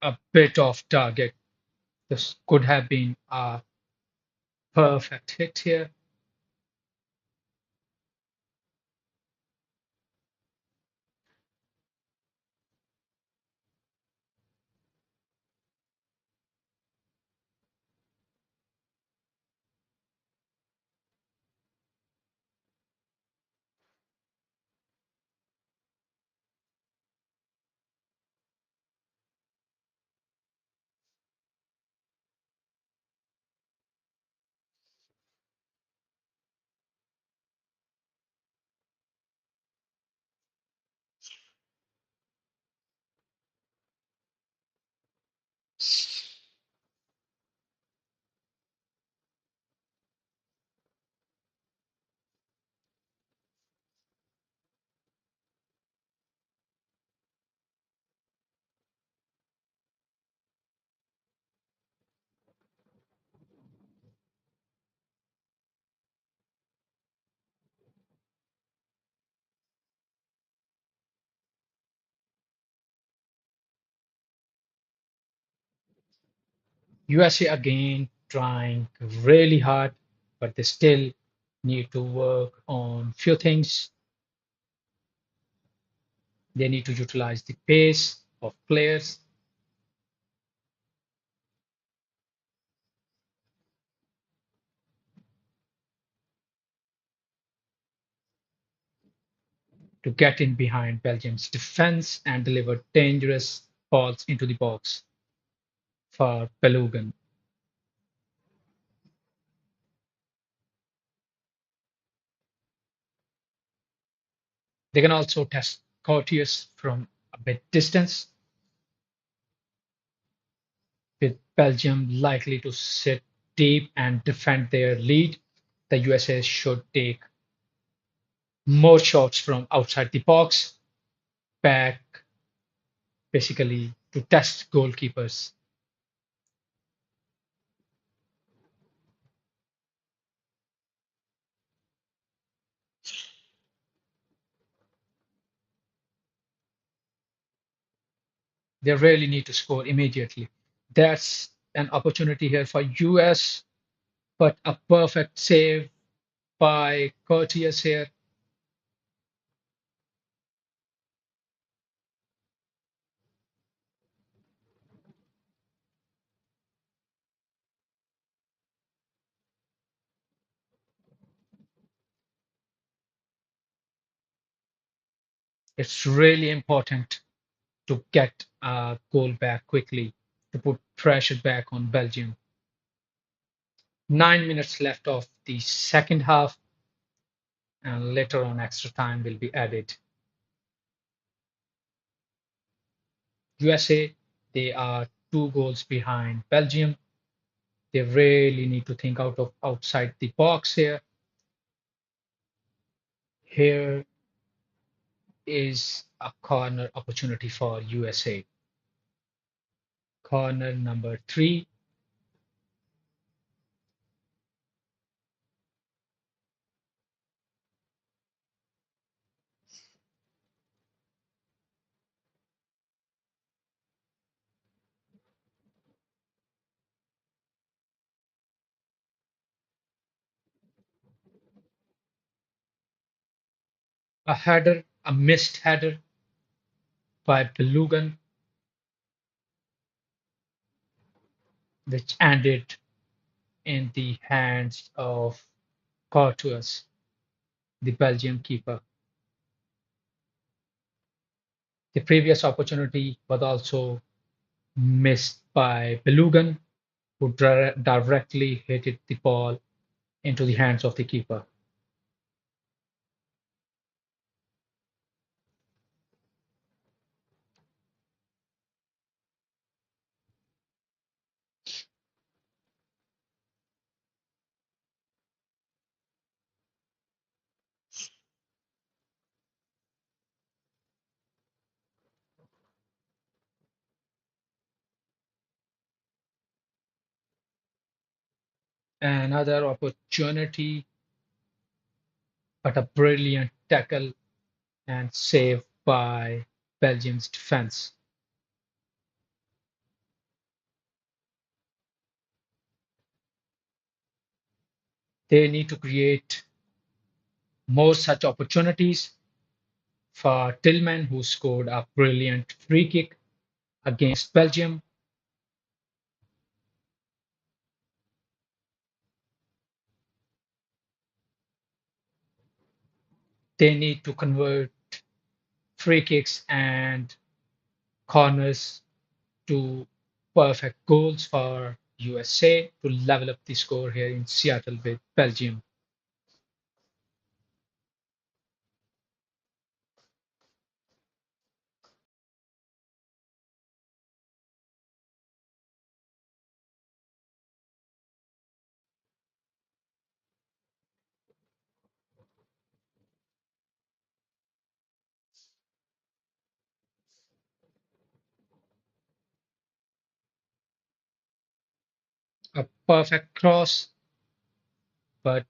a bit off target. This could have been a perfect hit here. USA again trying really hard, but they still need to work on few things. They need to utilize the pace of players to get in behind Belgium's defense and deliver dangerous balls into the box for Belugan. They can also test Courtiers from a bit distance, with Belgium likely to sit deep and defend their lead. The USA should take more shots from outside the box, back basically to test goalkeepers. They really need to score immediately. That's an opportunity here for US, but a perfect save by Courtiers here. It's really important to get a goal back quickly to put pressure back on Belgium. 9 minutes left of the second half, and later on, extra time will be added. USA, they are 2 goals behind Belgium. They really need to think out of outside the box here. Here is a corner opportunity for USA. Corner number three, a header, a missed header by Belugan, which ended in the hands of Courtois, the Belgian keeper. The previous opportunity was also missed by Belugan, who directly hit the ball into the hands of the keeper. Another opportunity, but a brilliant tackle and save by Belgium's defense. They need to create more such opportunities for Tillman, who scored a brilliant free kick against Belgium. They need to convert free kicks and corners to perfect goals for USA to level up the score here in Seattle with Belgium. A perfect cross, but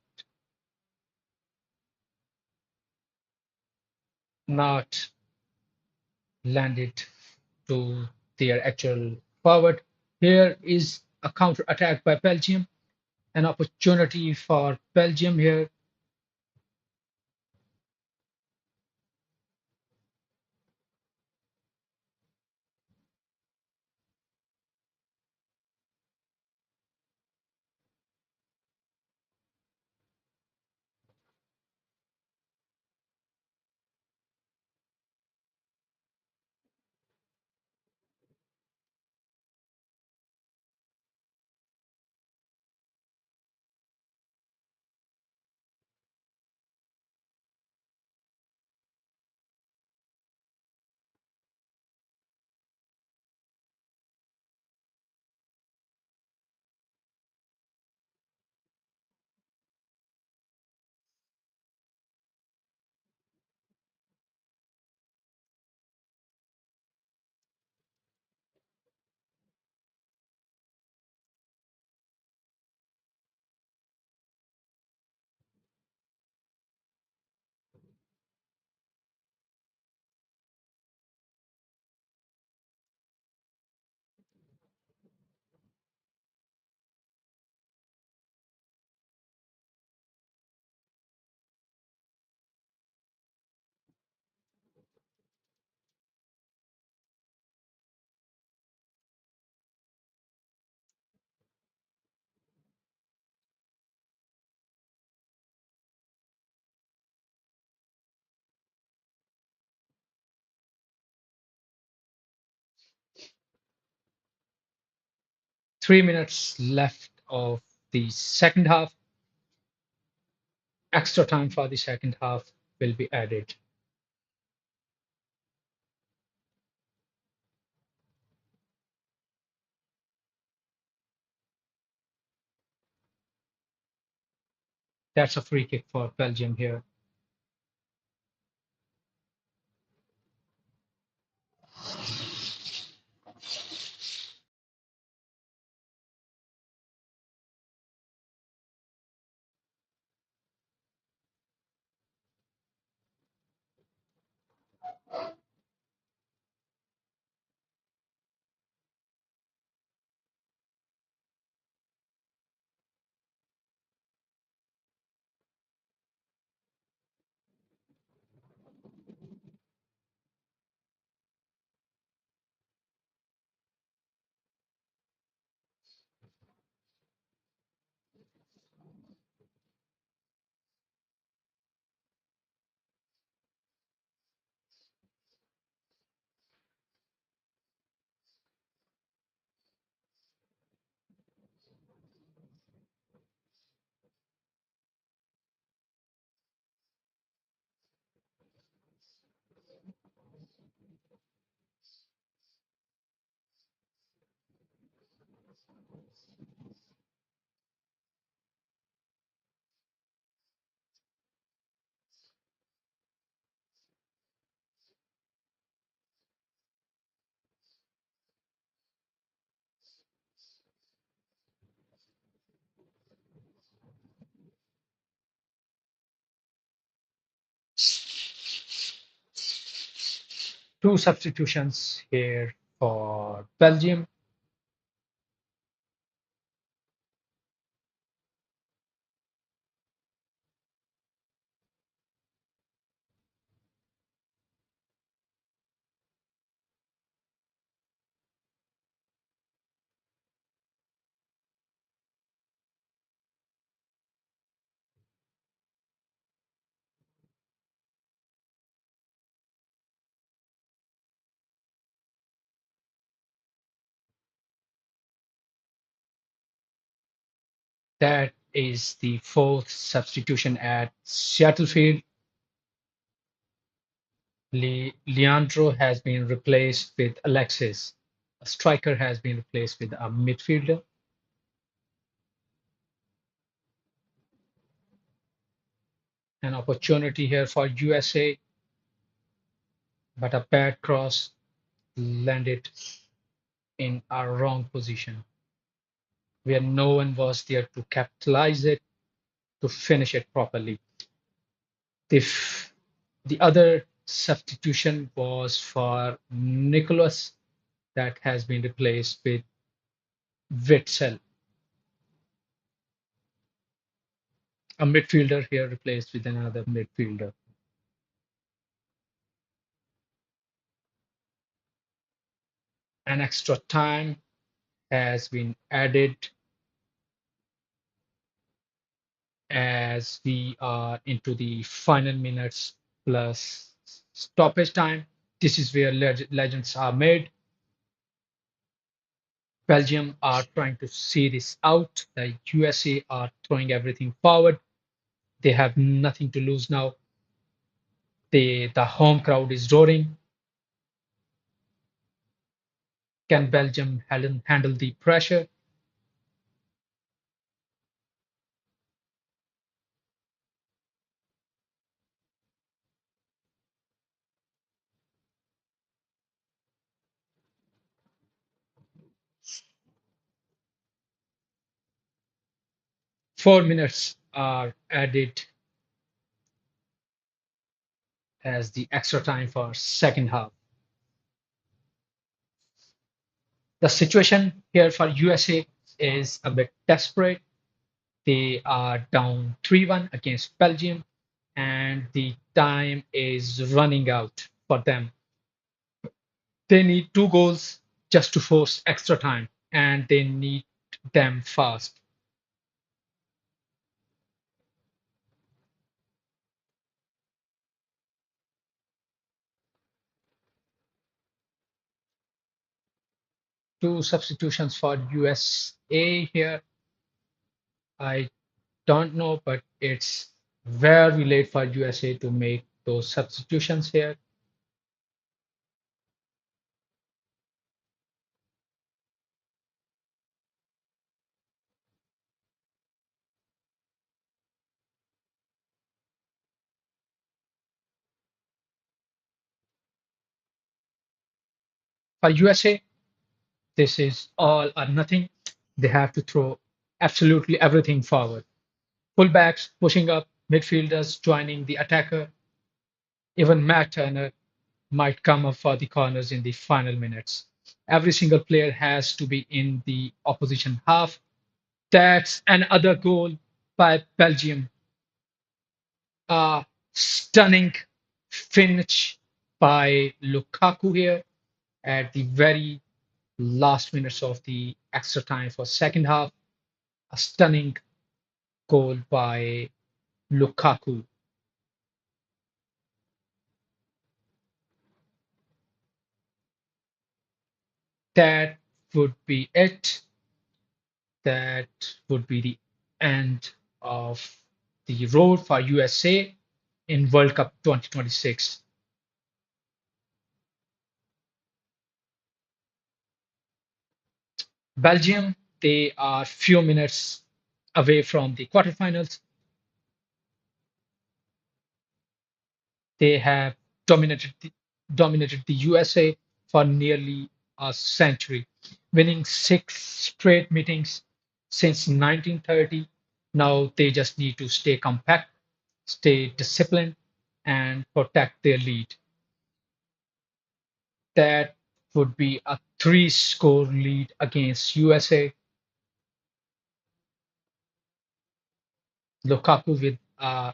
not landed to their actual forward. Here is a counter attack by Belgium, an opportunity for Belgium here. 3 minutes left of the second half. Extra time for the second half will be added. That's a free kick for Belgium here. Two substitutions here for Belgium. That is the fourth substitution at Seattle Field. Leandro has been replaced with Alexis. A striker has been replaced with a midfielder. An opportunity here for USA, but a bad cross landed in a wrong position where no one was there to capitalize it, to finish it properly. The, the other substitution was for Nicholas that has been replaced with Witzel, a midfielder here replaced with another midfielder. An extra time has been added as we are into the final minutes plus stoppage time. This is where legends are made. Belgium are trying to see this out. The USA are throwing everything forward. They have nothing to lose now. The home crowd is roaring. Can Belgium handle the pressure? 4 minutes are added as the extra time for second half. The situation here for USA is a bit desperate. They are down 3-1 against Belgium, and the time is running out for them. They need two goals just to force extra time, and they need them fast. Two substitutions for USA here. I don't know, but it's very late for USA to make those substitutions here. For USA, this is all or nothing. They have to throw absolutely everything forward. Fullbacks pushing up, midfielders joining the attacker. Even Matt Turner might come up for the corners in the final minutes. Every single player has to be in the opposition half. That's another goal by Belgium. A stunning finish by Lukaku here at the very last minutes of the extra time for second half. A stunning goal by Lukaku. That would be it. That would be the end of the road for USA in World Cup 2026. Belgium, they are few minutes away from the quarterfinals. They have dominated the USA for nearly a century, winning six straight meetings since 1930. Now they just need to stay compact, stay disciplined, and protect their lead. That would be a three-score lead against USA. Lukaku with a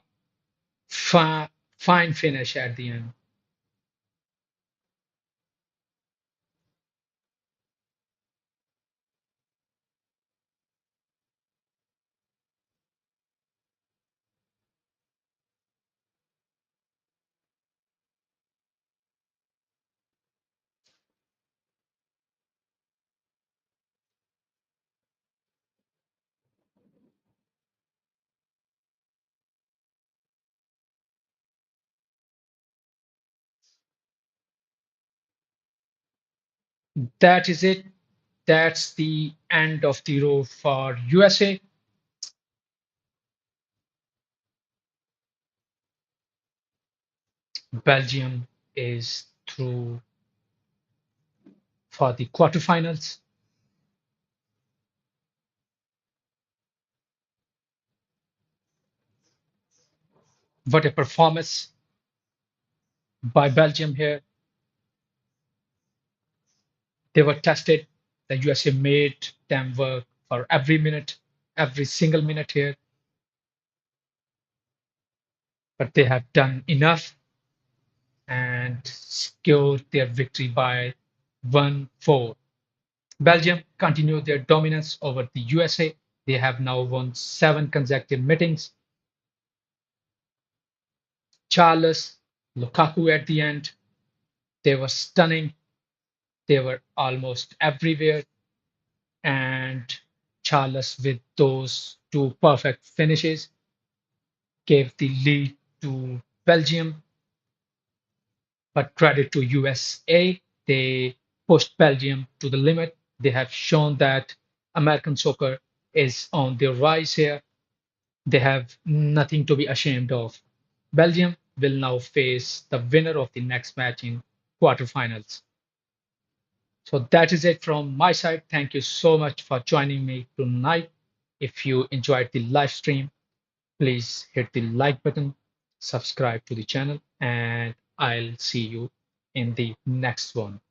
fine finish at the end. That is it. That's the end of the road for USA. Belgium is through for the quarterfinals. What a performance by Belgium here. They were tested. The USA made them work for every minute, every single minute here, but they have done enough and secured their victory by 1-4. Belgium continue their dominance over the USA. They have now won seven consecutive meetings. Charles, Lukaku at the end, they were stunning. They were almost everywhere. And Charles, with those two perfect finishes, gave the lead to Belgium. But credit to USA, they pushed Belgium to the limit. They have shown that American soccer is on the rise here. They have nothing to be ashamed of. Belgium will now face the winner of the next match in quarterfinals. So that is it from my side. Thank you so much for joining me tonight. If you enjoyed the live stream, please hit the like button, subscribe to the channel, and I'll see you in the next one.